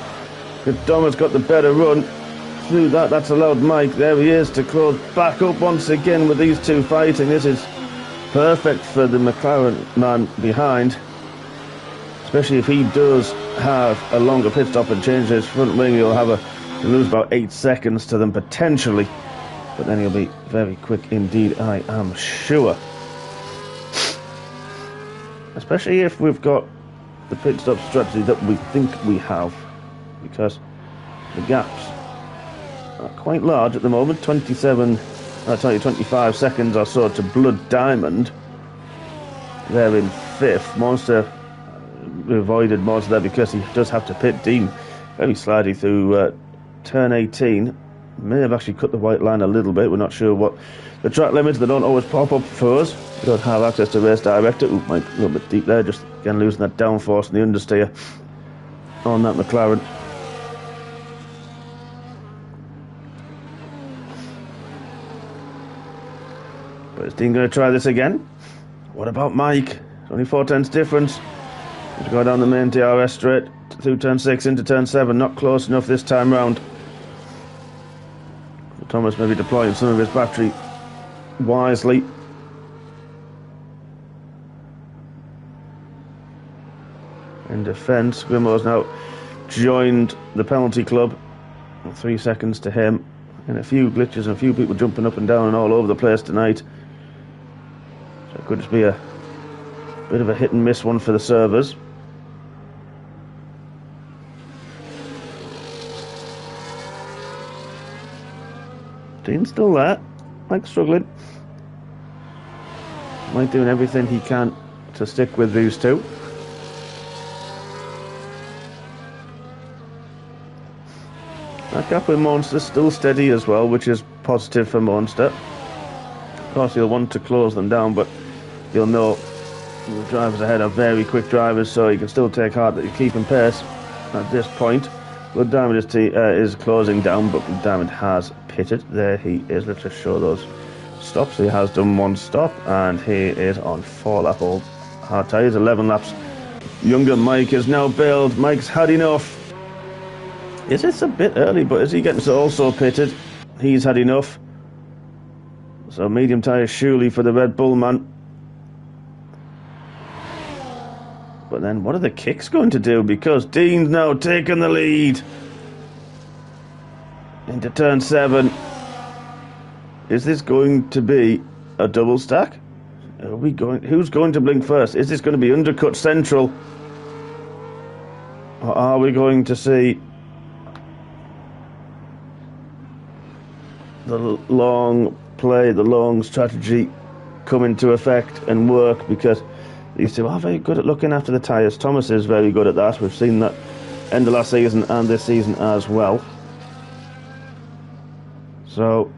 But Thomas got the better run through that. That's allowed Mike, there he is, to close back up once again with these two fighting. This is perfect for the McLaren man behind, especially if he does have a longer pit stop and change his front wing, he'll lose about 8 seconds to them potentially, but then he'll be very quick indeed, I am sure. Especially if we've got the pit stop strategy that we think we have, because the gaps are quite large at the moment. 25 seconds or so to Blood Diamond. They're in 5th. Monster avoided Monster there because he does have to pit. Dean very slidey through turn 18. May have actually cut the white line a little bit. We're not sure what the track limits. They don't always pop up for us. We don't have access to race director. Ooh, Mike, a little bit deep there. Just again losing that downforce and the understeer on that McLaren. But is Dean going to try this again? What about Mike? Only 4 tenths difference. To go down the main DRS straight through turn 6 into turn 7. Not close enough this time round. Thomas may be deploying some of his battery wisely. In defence, Grimmo's now joined the penalty club. 3 seconds to him. And a few glitches and a few people jumping up and down and all over the place tonight. So it could just be a bit of a hit and miss one for the servers. Dean's still there. Mike's struggling. Mike doing everything he can to stick with these two. That gap with Monster's still steady as well, which is positive for Monster. Of course, he'll want to close them down, but he'll know the drivers ahead are very quick drivers, so he can still take heart that he's keeping pace at this point. Blood Diamond is closing down, but Blood Diamond has pitted. There he is. Let's just show those stops. He has done 1 stop, and he is on 4 lap old hard tyres, 11 laps. Younger Mike is now bailed. Mike's had enough. Is this a bit early, but is he getting also pitted? He's had enough. So medium tyres surely for the Red Bull man. But then what are the kicks going to do? Because Dean's now taking the lead into turn 7. Is this going to be a double stack? Who's going to blink first? Is this going to be undercut central? Or are we going to see the long play, the long strategy come into effect and work? Because these two are very good at looking after the tyres. Thomas is very good at that. We've seen that end of last season and this season as well. So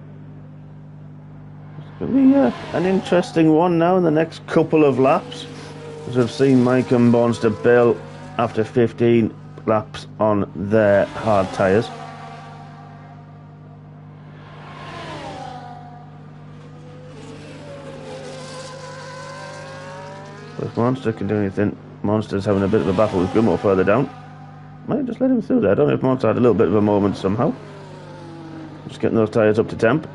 it's going to be an interesting one now in the next couple of laps, as we've seen Mike and Monster bail after 15 laps on their hard tyres. If Monster can do anything, Monster's having a bit of a battle with Grimmo further down. Might just let him through there. I don't know if Monster had a little bit of a moment somehow. Just getting those tyres up to temp.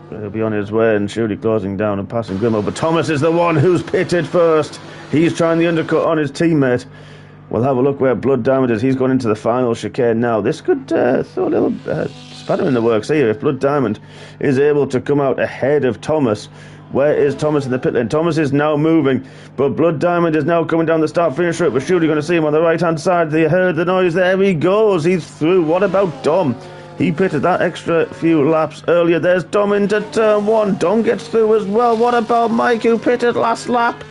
He'll be on his way and surely closing down and passing Grimmo. But Thomas is the one who's pitted first. He's trying the undercut on his teammate. We'll have a look where Blood Diamond is. He's going into the final chicane now. This could throw a little spanner in the works here. If Blood Diamond is able to come out ahead of Thomas. Where is Thomas in the pit lane? Thomas is now moving, but Blood Diamond is now coming down the start-finish route. We're surely going to see him on the right-hand side. They heard the noise. There he goes. He's through. What about Dom? He pitted that extra few laps earlier. There's Dom into turn 1. Dom gets through as well. What about Mike, who pitted last lap?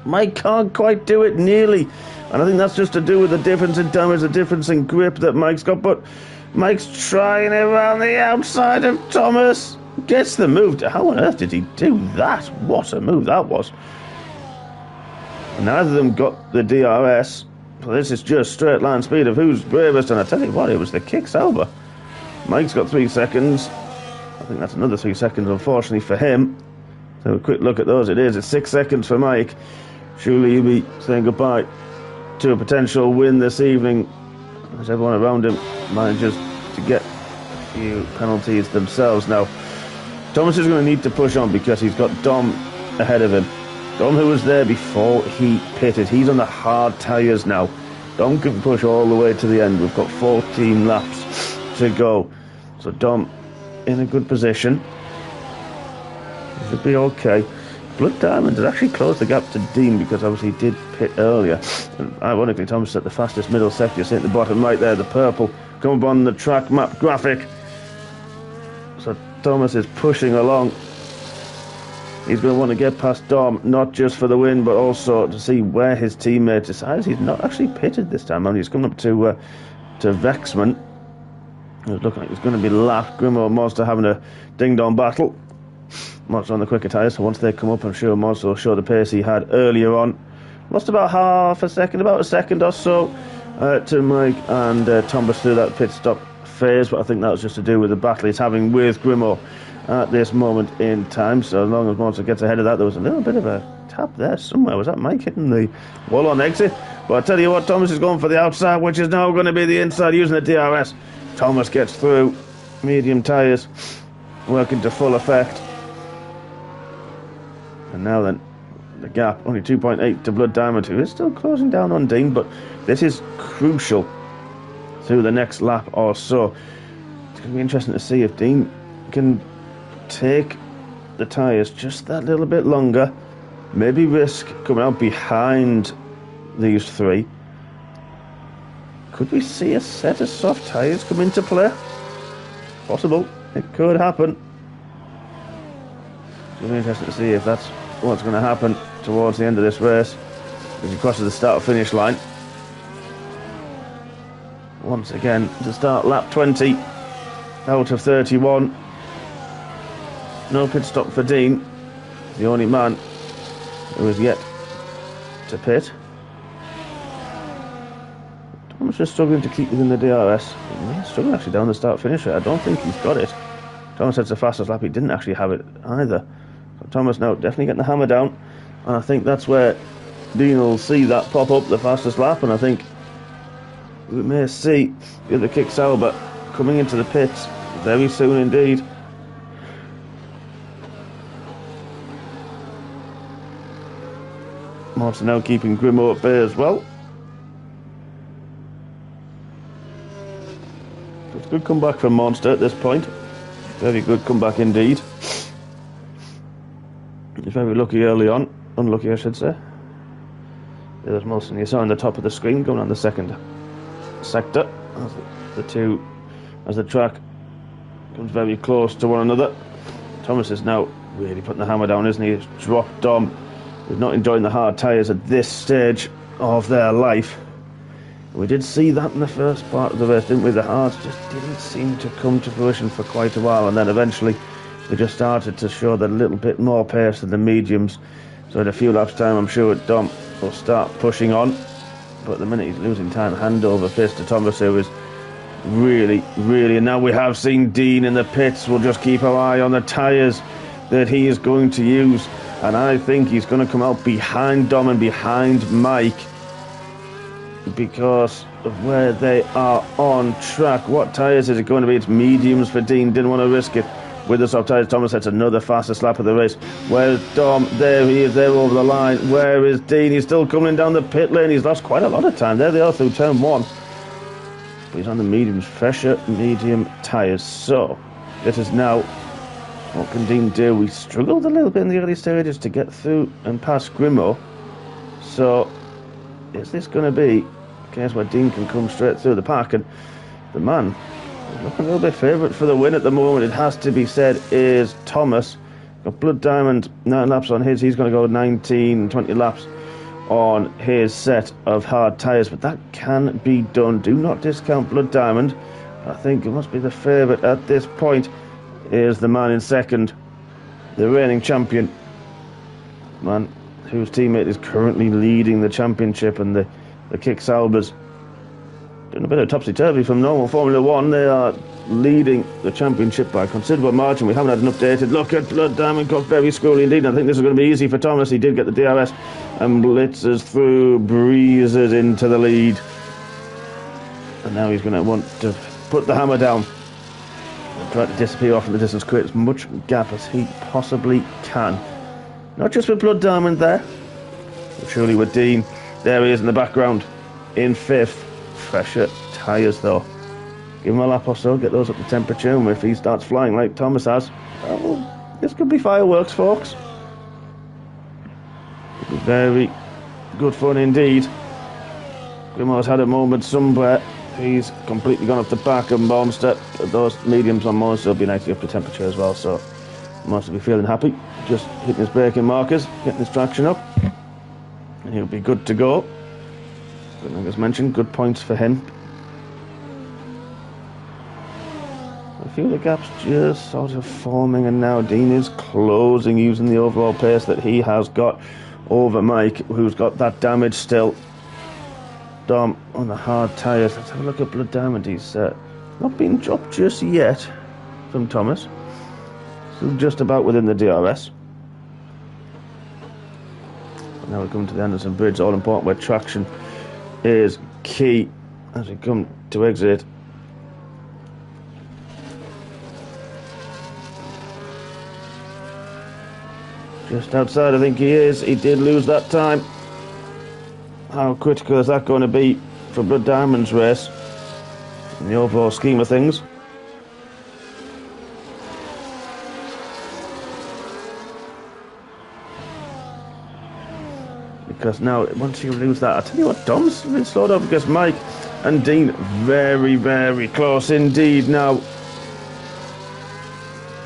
Mike can't quite do it nearly. And I think that's just to do with the difference in damage, the difference in grip that Mike's got. But Mike's trying around the outside of Thomas. Gets the move. How on earth did he do that? What a move that was. Neither of them got the DRS. So this is just straight line speed of who's bravest. And I tell you what, it was the kick Sauber. Mike's got 3 seconds. I think that's another 3 seconds, unfortunately, for him. So a quick look at those. It's 6 seconds for Mike. Surely he'll be saying goodbye to a potential win this evening, as everyone around him manages to get a few penalties themselves. Now, Thomas is going to need to push on because he's got Dom ahead of him. Dom, who was there before he pitted, he's on the hard tyres now. Dom can push all the way to the end. We've got 14 laps to go. So Dom in a good position. Should be okay. Blood Diamond has actually closed the gap to Dean because obviously he did pit earlier. And ironically, Thomas at the fastest middle sector. You see at the bottom right there, the purple come up on the track map graphic. So Thomas is pushing along. He's going to want to get past Dom, not just for the win, but also to see where his teammate decides. He's not actually pitted this time. I mean, he's coming up to Vexman. It's looking like he's going to be lapped. Grimo and Monster having a ding-dong battle. Monster on the quicker tyres, so once they come up, I'm sure Monster will show the pace he had earlier on. Lost about half a second, about a second or so to Mike and Thomas through that pit stop phase, but I think that was just to do with the battle he's having with Grimo at this moment in time. So as long as Monster gets ahead of that, there was a little bit of a tap there somewhere. Was that Mike hitting the wall on exit? But I tell you what, Thomas is going for the outside, which is now going to be the inside using the DRS. Thomas gets through. Medium tyres working to full effect. And now then, the gap, only 2.8 to Blood Diamond, who is still closing down on Dean, but this is crucial through the next lap or so. It's going to be interesting to see if Dean can take the tyres just that little bit longer, maybe risk coming out behind these three. Could we see a set of soft tyres come into play? Possible. It could happen. It's going to be interesting to see if that's what's going to happen towards the end of this race as he crosses the start-finish line. Once again, to start lap 20 out of 31. No pit stop for Dean, the only man who is yet to pit. Thomas just struggling to keep within the DRS. He's struggling actually down the start-finish rate. I don't think he's got it. Thomas had the fastest lap, he didn't actually have it either. So Thomas now definitely getting the hammer down, and I think that's where Dean will see that pop up, the fastest lap, and I think we may see the other Kick Sauber coming into the pits very soon indeed. Monster now keeping Grimo at bay as well. It's a good comeback from Monster at this point. Very good comeback indeed. He's very lucky early on. Unlucky, I should say. There's Monster, you saw on the top of the screen going on the second sector as the track comes very close to one another. Thomas is now really putting the hammer down, isn't he? He's dropped Dom. He's not enjoying the hard tyres at this stage of their life. We did see that in the first part of the race, didn't we? The hards just didn't seem to come to fruition for quite a while, and then eventually they just started to show that little bit more pace than the mediums. So in a few laps time, I'm sure Dom will start pushing on. But at the minute he's losing time hand over fist to Thomas, who is really, and now we have seen Dean in the pits. We'll just keep our eye on the tyres that he is going to use, and I think he's going to come out behind Dom and behind Mike because of where they are on track. What tyres is it going to be? It's mediums for Dean. Didn't want to risk it with the soft tyres. Thomas sets another fastest lap of the race. Where's Dom? There he is, there over the line. Where is Dean? He's still coming down the pit lane. He's lost quite a lot of time. There they are through turn one. But he's on the mediums, fresher medium tyres. So this is now, what can Dean do? We struggled a little bit in the early stages to get through and past Grimo. So is this going to be a case where Dean can come straight through the pack? And the man looking a little bit favourite for the win at the moment, it has to be said, is Thomas. Got Blood Diamond 9 laps on his. He's going to go 19, 20 laps on his set of hard tyres, but that can be done. Do not discount Blood Diamond. I think it must be the favourite at this point is the man in second, the reigning champion, man whose teammate is currently leading the championship, and the Kick Saubers doing a bit of topsy-turvy from normal Formula 1. They are leading the championship by a considerable margin. We haven't had an updated look at Blood Diamond. Got very scrolly indeed. I think this is going to be easy for Thomas. He did get the DRS and blitzes through, breezes into the lead. And now he's going to want to put the hammer down and try to disappear off in the distance, create as much gap as he possibly can. Not just with Blood Diamond there, but surely with Dean. There he is in the background. in 5th. Fresher tyres though. Give him a lap or so, get those up to temperature, and if he starts flying like Thomas has, well, this could be fireworks, folks. Could be very good fun indeed. Grimoire's had a moment somewhere. He's completely gone off the back of Monster. Those mediums on Monster will be nicely up to temperature as well, so Monster will be feeling happy. Just hitting his braking markers, getting his traction up, and he'll be good to go. Like as mentioned, good points for him. I feel the gap's just sort of forming, and now Dean is closing using the overall pace that he has got over Mike, who's got that damage still. Dom on the hard tyres. Let's have a look at Blood Diamond. He's not been dropped just yet from Thomas. Still just about within the DRS. But now we come to the Anderson Bridge, all important, where traction is key as we come to exit. Just outside, I think he is. He did lose that time. How critical is that going to be for Blood Diamond's race in the overall scheme of things? Because now, once you lose that, I tell you what, Dom's been slowed up because Mike and Dean very, very close indeed. Now,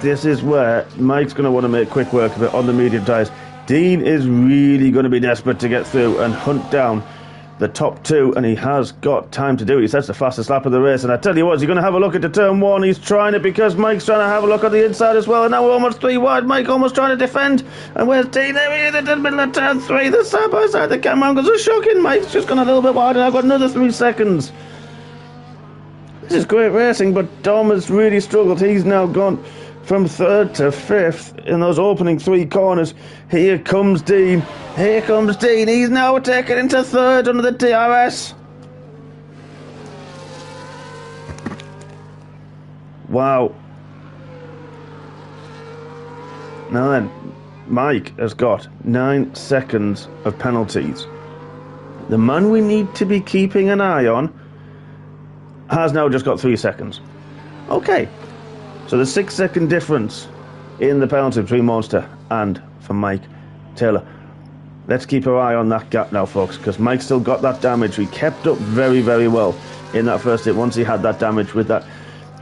this is where Mike's going to want to make quick work of it on the medium tyres. Dean is really going to be desperate to get through and hunt down the top 2, and he has got time to do it. He sets the fastest lap of the race, and I tell you what, he's going to have a look into turn 1. He's trying it because Mike's trying to have a look on the inside as well, and now we're almost 3 wide. Mike almost trying to defend, and where's Dean? There he is in the middle of turn 3. The side by side, the camera angles are shocking. Mike's just gone a little bit wide, and I've got another 3 seconds. This is great racing, but Dom has really struggled. He's now gone from 3rd to 5th in those opening 3 corners. Here comes Dean. Here comes Dean. He's now taken into 3rd under the DRS. Wow. Now then, Mike has got 9 seconds of penalties. The man we need to be keeping an eye on has now just got 3 seconds. Okay. So the 6-second difference in the penalty between Monster and for Mike Taylor. Let's keep our eye on that gap now, folks, because Mike still got that damage. He kept up very, very well in that first hit once he had that damage with that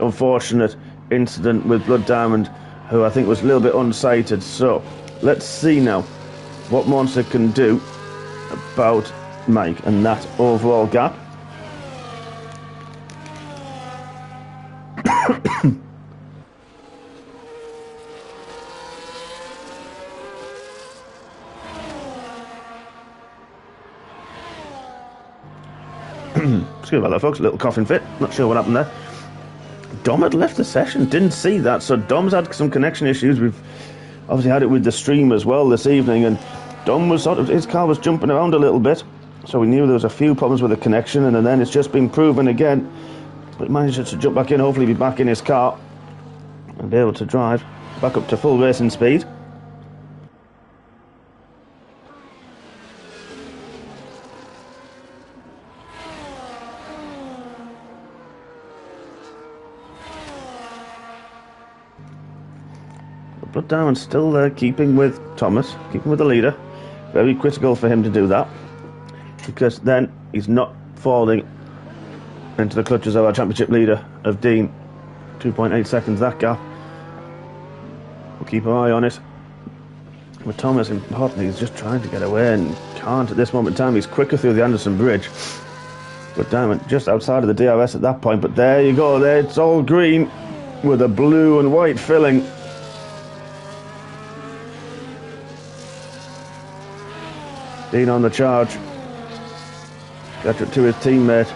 unfortunate incident with Blood Diamond, who I think was a little bit unsighted. So let's see now what Monster can do about Mike and that overall gap. Excuse about that, folks. A little coughing fit. Not sure what happened there. Dom had left the session. Didn't see that. So Dom's had some connection issues. We've obviously had it with the stream as well this evening. And Dom was his car was jumping around a little bit. So we knew there was a few problems with the connection. And then it's just been proven again. But he managed to jump back in. Hopefully be back in his car and be able to drive back up to full racing speed. Blood Diamond's still there, keeping with Thomas, keeping with the leader. Very critical for him to do that, because then he's not falling into the clutches of our championship leader, of Dean. 2.8 seconds, that gap. We'll keep our eye on it. With Thomas, importantly, he's just trying to get away and can't at this moment in time. He's quicker through the Anderson Bridge. Blood Diamond just outside of the DRS at that point, but there you go, there it's all green with a blue and white filling. Dean on the charge. Got it to his teammate.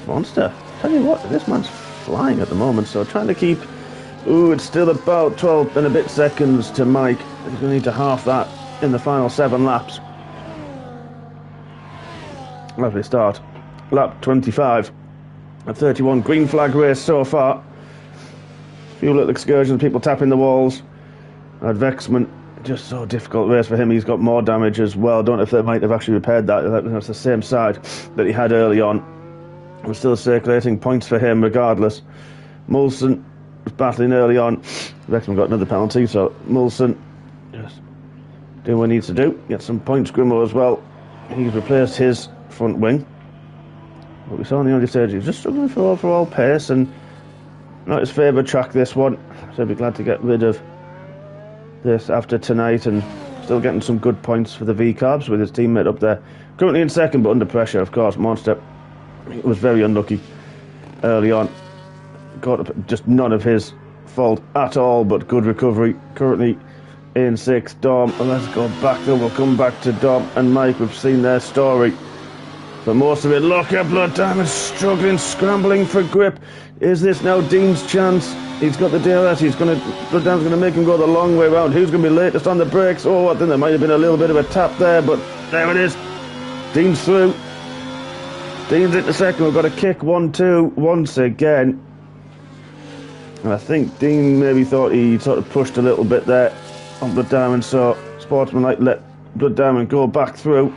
Monster. Tell you what, this man's flying at the moment, so trying to keep... Ooh, it's still about 12 and a bit seconds to Mike. He's going to need to half that in the final 7 laps. Lovely start. Lap 25 at 31. Green flag race so far. A few little excursions, people tapping the walls. Advexment just so difficult race for him. He's got more damage as well. Don't know if they might have actually repaired that. That's the same side that he had early on. We're still circulating points for him regardless. Mulson was battling early on. Wrexham got another penalty, so Mulson just doing what he needs to do. Get some points. Grimmo as well. He's replaced his front wing. But we saw in the early stage he's just struggling for overall pace and not his favourite track this one. So I'd be glad to get rid of this after tonight, and still getting some good points for the V-Carbs with his teammate up there. Currently in second but under pressure, of course. Monster was very unlucky early on. Got up, just none of his fault at all, but good recovery. Currently in sixth, Dom. And let's go back there. We'll come back to Dom and Mike. We've seen their story. For most of it, look at Blood Diamond struggling, scrambling for grip. Is this now Dean's chance? He's got the DRS. Blood Diamond's going to make him go the long way round. Who's going to be latest on the brakes? Oh, I think there might have been a little bit of a tap there, but there it is. Dean's through. Dean's into second. We've got a kick 1-2 once again. And I think Dean maybe thought he sort of pushed a little bit there on Blood Diamond, so Sportsmanlike let Blood Diamond go back through.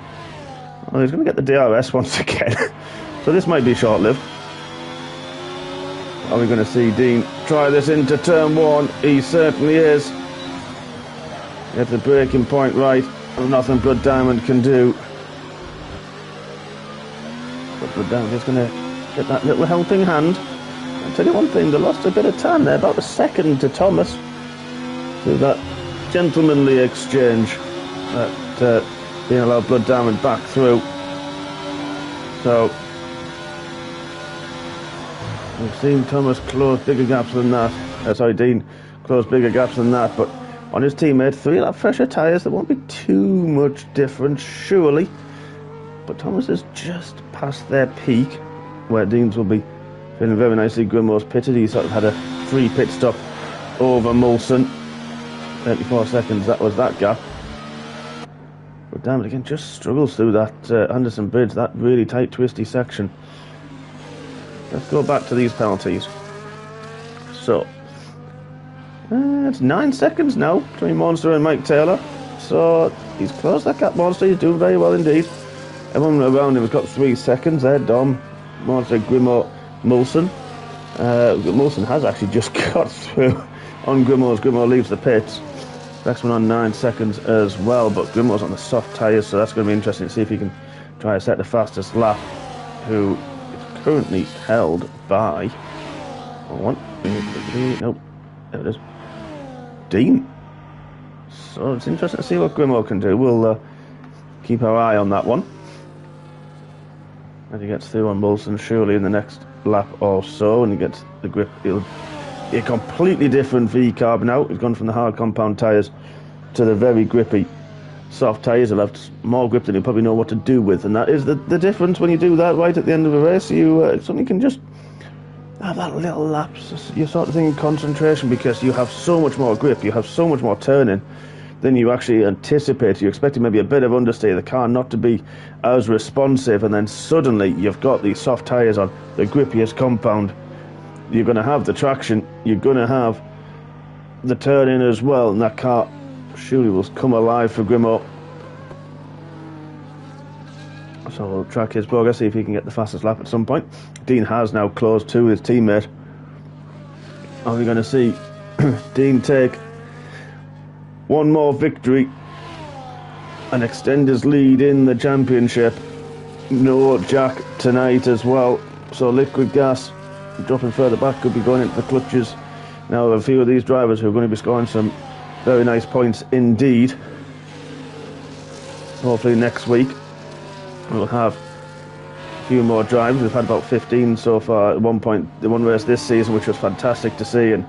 Oh, he's going to get the DRS once again. So this might be short-lived. Are we going to see Dean try this into turn one? He certainly is. Get the braking point right. Nothing Blood Diamond can do. But Blood Diamond is going to get that little helping hand. I'll tell you one thing, they lost a bit of time there, about a second to Thomas. Through that gentlemanly exchange that being allowed Blood Diamond back through. So we've seen Thomas close bigger gaps than that. Dean close bigger gaps than that, but on his teammate, 3 lap fresher tyres, there won't be too much difference, surely. But Thomas is just past their peak, where Dean's will be feeling very nicely. Grimmo's pitted. He sort of had a free pit stop over Mulson. 34 seconds, that was that gap. But damn it, again, just struggles through that Anderson Bridge, that really tight, twisty section. Let's go back to these penalties. So, it's 9 seconds now between Monster and Mike Taylor. So, he's closed that gap, Monster. He's doing very well indeed. Everyone around him has got 3 seconds there. Dom, Monster, Grimmo, Mulson. Mulson has actually just got through on Grimmo's. Grimmo leaves the pits. Next one on 9 seconds as well, but Grimmo's on the soft tyres, so that's going to be interesting to see if he can try to set the fastest lap, who is currently held by nope, there it is, Dean. So it's interesting to see what Grimmo can do. We'll keep our eye on that one as he gets through on Mulson, surely in the next lap or so, and he gets the grip. He'll a completely different V-carb now. He's gone from the hard compound tyres to the very grippy soft tyres. He'll have more grip than he'll probably know what to do with, and that is the difference when you do that right at the end of a race. You suddenly can just have that little lapse. You're sort of thinking concentration, because you have so much more grip, you have so much more turning than you actually anticipate. You're expecting maybe a bit of understeer, the car not to be as responsive, and then suddenly you've got these soft tyres on the grippiest compound. You're going to have the traction, you're going to have the turn-in as well, and that car surely will come alive for Grimmo. So we'll track his progress, see if he can get the fastest lap at some point. Dean has now closed to his teammate. Are we going to see Dean take one more victory and extend his lead in the championship? No Jack tonight as well, so liquid gas dropping further back, could be going into the clutches. Now a few of these drivers who are going to be scoring some very nice points indeed. Hopefully next week we'll have a few more drivers. We've had about 15 so far at one point, the one race this season, which was fantastic to see, and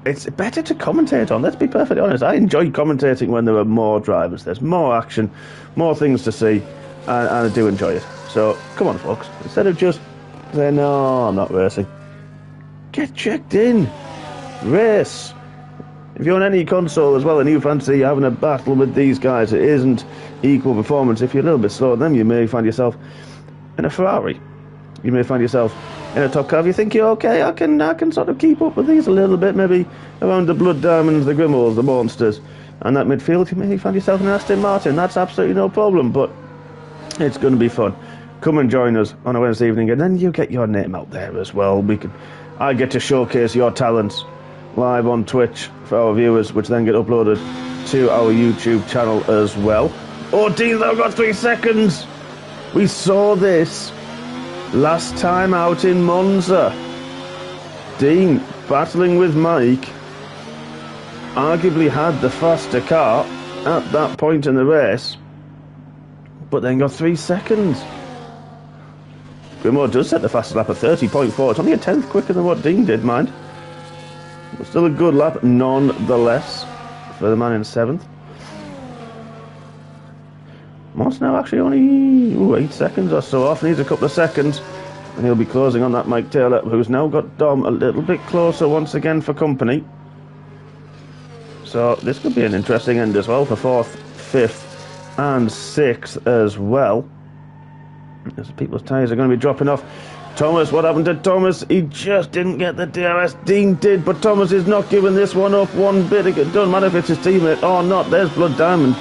it's better to commentate on, let's be perfectly honest. I enjoy commentating when there are more drivers, there's more action, more things to see, and I do enjoy it. So come on folks, instead of just saying no, I'm not racing, get checked in, race. If you're on any console as well and you fancy having a battle with these guys, it isn't equal performance. If you're a little bit slower than them, you may find yourself in a Ferrari, you may find yourself in a top car. If you think you're okay, I can sort of keep up with these a little bit, maybe around the Blood Diamonds, the Grimmels, the Monsters, And that midfield, you may find yourself in Aston Martin. That's absolutely no problem, but it's going to be fun. Come and join us on a Wednesday evening, and then you get your name out there as well. I get to showcase your talents live on Twitch for our viewers, which then get uploaded to our YouTube channel as well. Oh, Dean, they've got 3 seconds. We saw this last time out in Monza. Dean battling with Mike. Arguably had the faster car at that point in the race, but then got 3 seconds. Grimore does set the fastest lap at 30.4. It's only a tenth quicker than what Dean did, mind. But still a good lap nonetheless for the man in 7th. Moss now actually only 8 seconds or so off. Needs a couple of seconds, and he'll be closing on that Mike Taylor, who's now got Dom a little bit closer once again for company. So this could be an interesting end as well for 4th, 5th and 6th as well, as people's tyres are going to be dropping off. Thomas, what happened to Thomas? He just didn't get the DRS. Dean did, but Thomas is not giving this one up one bit. It doesn't matter if it's his teammate or not. There's Blood Diamond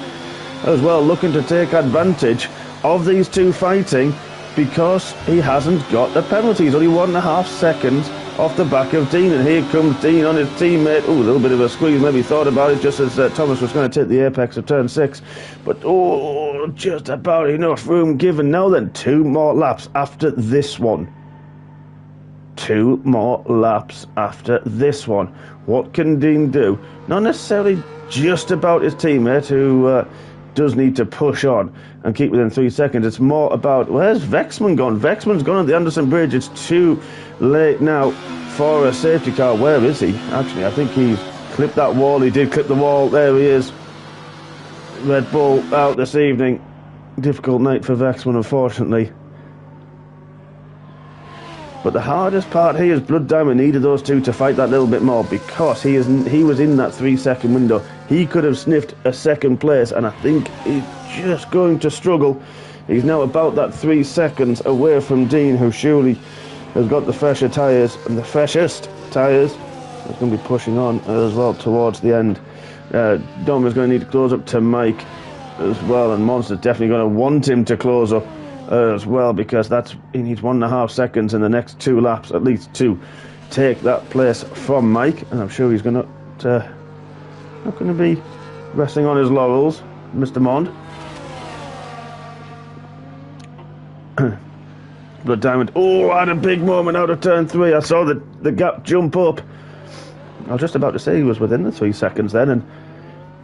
as well, looking to take advantage of these two fighting, because he hasn't got the penalties. Only 1.5 seconds off the back of Dean, and here comes Dean on his teammate. Oh, a little bit of a squeeze, maybe thought about it just as Thomas was going to take the apex of turn 6, but just about enough room given. Now then, 2 more laps after this one. 2 more laps after this one. What can Dean do? Not necessarily just about his teammate, who does need to push on and keep within 3 seconds. It's more about, where's Vexman gone? Vexman's gone at the Anderson Bridge. It's too late now for a safety car. Where is he? Actually, I think he's clipped that wall. He did clip the wall. There he is. Red Bull out this evening. Difficult night for Vexman, unfortunately. But the hardest part here is Blood Diamond needed those two to fight that little bit more, because he was in that 3 second window. He could have sniffed a second place, and I think he's just going to struggle. He's now about that 3 seconds away from Dean, who surely has got the fresher tyres and the freshest tyres. He's going to be pushing on as well towards the end. Dom is going to need to close up to Mike as well, and Monster's definitely going to want him to close up as well, because he needs 1.5 seconds in the next 2 laps at least to take that place from Mike, and I'm sure he's not going to be resting on his laurels, Mr. Mond. Blood Diamond, had a big moment out of turn 3. I saw the gap jump up. I was just about to say he was within the 3 seconds then, and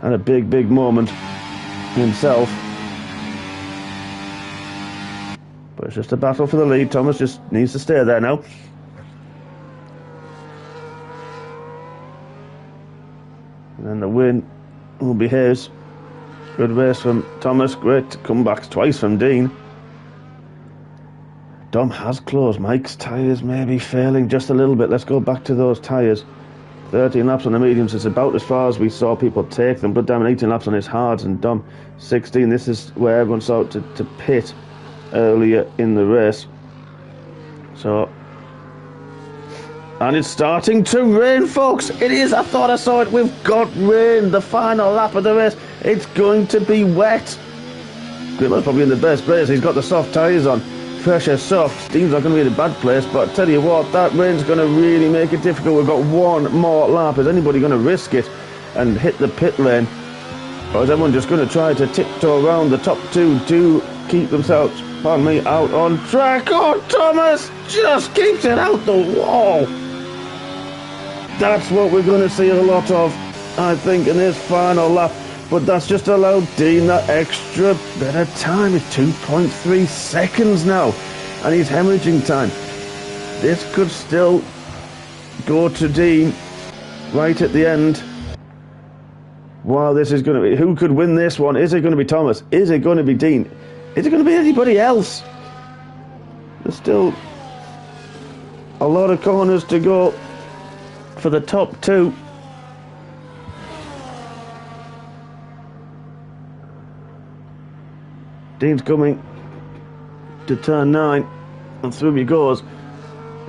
had a big moment himself. But it's just a battle for the lead. Thomas just needs to stay there now. And then the win will be his. Good race from Thomas. Great comebacks twice from Dean. Dom has closed. Mike's tyres may be failing just a little bit. Let's go back to those tyres. 13 laps on the mediums is about as far as we saw people take them. Blood Diamond 18 laps on his hards, and Dom 16. This is where everyone sought to pit earlier in the race. So, and it's starting to rain, folks. It is. I thought I saw it. We've got rain. The final lap of the race. It's going to be wet. Grimmer's probably in the best place. He's got the soft tyres on. Pressure soft. Dean's not going to be in a bad place, but I tell you what, that rain's going to really make it difficult. We've got 1 more lap. Is anybody going to risk it and hit the pit lane? Or is everyone just going to try to tiptoe around the top 2 to keep themselves, pardon me, out on track? Oh, Thomas just keeps it out the wall. That's what we're going to see a lot of, I think, in this final lap. But that's just allowed Dean that extra bit of time. It's 2.3 seconds now, and he's hemorrhaging time. This could still go to Dean right at the end. Wow, this is going to be... Who could win this one? Is it going to be Thomas? Is it going to be Dean? Is it going to be anybody else? There's still a lot of corners to go for the top 2. Dean's coming to turn 9, and through he goes.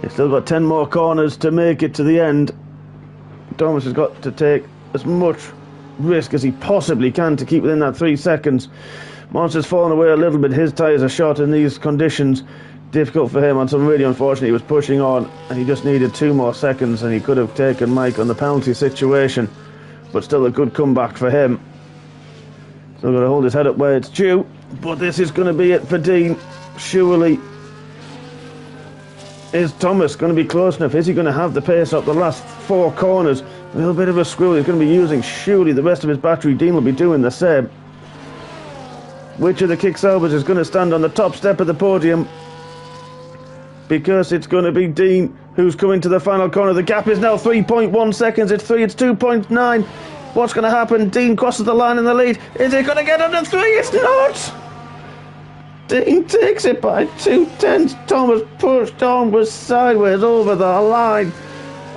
He's still got 10 more corners to make it to the end. Thomas has got to take as much risk as he possibly can to keep within that 3 seconds. Monster's fallen away a little bit. His tyres are short in these conditions. Difficult for him, and so really unfortunately he was pushing on and he just needed 2 more seconds and he could have taken Mike on the penalty situation, but still a good comeback for him. Still got to hold his head up where it's due, but this is going to be it for Dean. Surely is Thomas going to be close enough? Is he going to have the pace up the last 4 corners? A little bit of a screw he's going to be using. Surely the rest of his battery. Dean will be doing the same. Which of the kick salvers is going to stand on the top step of the podium? Because it's going to be Dean who's coming to the final corner. The gap is now 3.1 seconds. It's 3, it's 2.9. What's going to happen? Dean crosses the line in the lead. Is he going to get under 3? It's not! Dean takes it by 2/10. Thomas pushed on, was sideways over the line.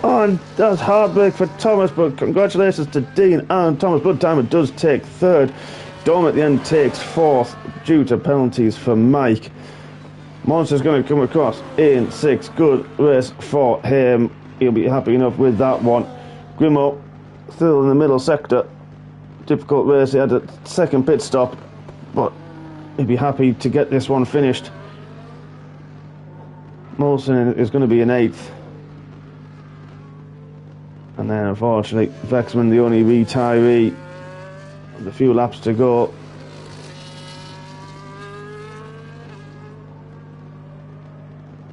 Oh, and that's heartbreak for Thomas, but congratulations to Dean and Thomas. Blood Diamond does take 3rd. Dom at the end takes 4th due to penalties for Mike. Monster's going to come across in 6th. Good race for him. He'll be happy enough with that one. Grimo still in the middle sector. Difficult race. He had a 2nd pit stop, but he'd be happy to get this one finished. Molson is going to be in 8th. And then unfortunately Vexman, the only retiree, with a few laps to go.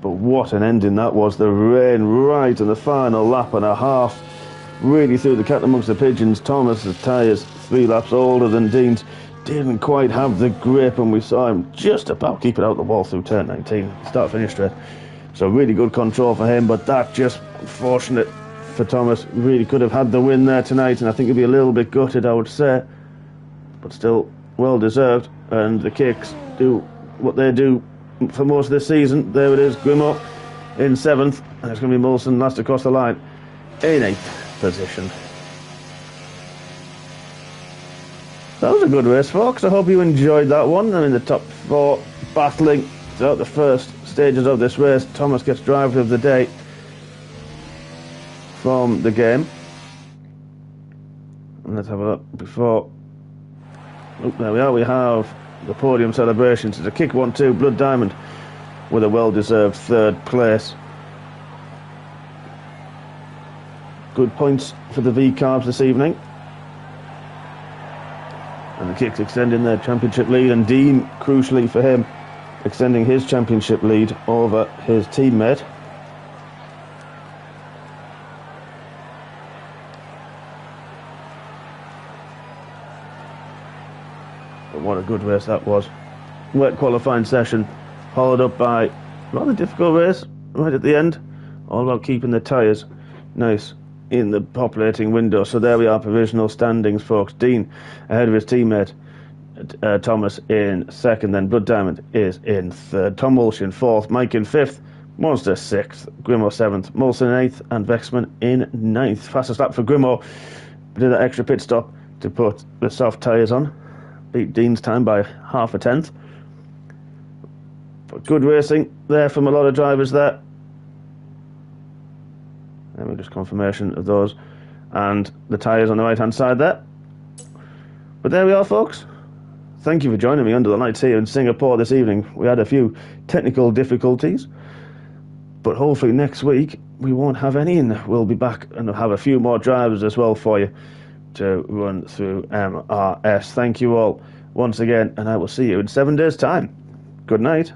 But what an ending that was. The rain right in the final lap and a half really threw the cat amongst the pigeons. Thomas's tyres 3 laps older than Dean's didn't quite have the grip, and we saw him just about keep it out the wall through turn 19, start finish straight. So really good control for him, but that just unfortunate for Thomas. Really could have had the win there tonight, and I think he'd be a little bit gutted, I would say, but still well deserved. And the kicks do what they do for most of this season. There it is, Grimo in 7th, and it's going to be Molson last across the line in 8th position. That was a good race, folks. I hope you enjoyed that one. I'm in the top 4 battling throughout the first stages of this race. Thomas gets driver of the day from the game. And let's have a look before. Oh, there we are. We have the podium celebrations. It's a kick 1-2. Blood Diamond with a well-deserved 3rd place. Good points for the V-Carbs this evening. And the kicks extending their championship lead, and Dean, crucially for him, extending his championship lead over his teammate. But what a good race that was. Wet qualifying session, followed up by a rather difficult race right at the end. All about keeping the tyres nice in the populating window. So there we are, provisional standings, folks. Dean ahead of his teammate Thomas in 2nd, then Blood Diamond is in 3rd, Tom Walsh in 4th, Mike in 5th, Monster 6th, Grimo 7th, Molson in 8th, and Vexman in 9th. Fastest lap for Grimo. Did that extra pit stop to put the soft tyres on. Beat Dean's time by half a tenth. But good racing there from a lot of drivers there. Let me just confirmation of those, and the tyres on the right hand side there. But there we are, folks. Thank you for joining me under the lights here in Singapore this evening. We had a few technical difficulties, but hopefully next week we won't have any, and we'll be back and have a few more drivers as well for you to run through MRS. Thank you all once again, and I will see you in 7 days' time. Good night.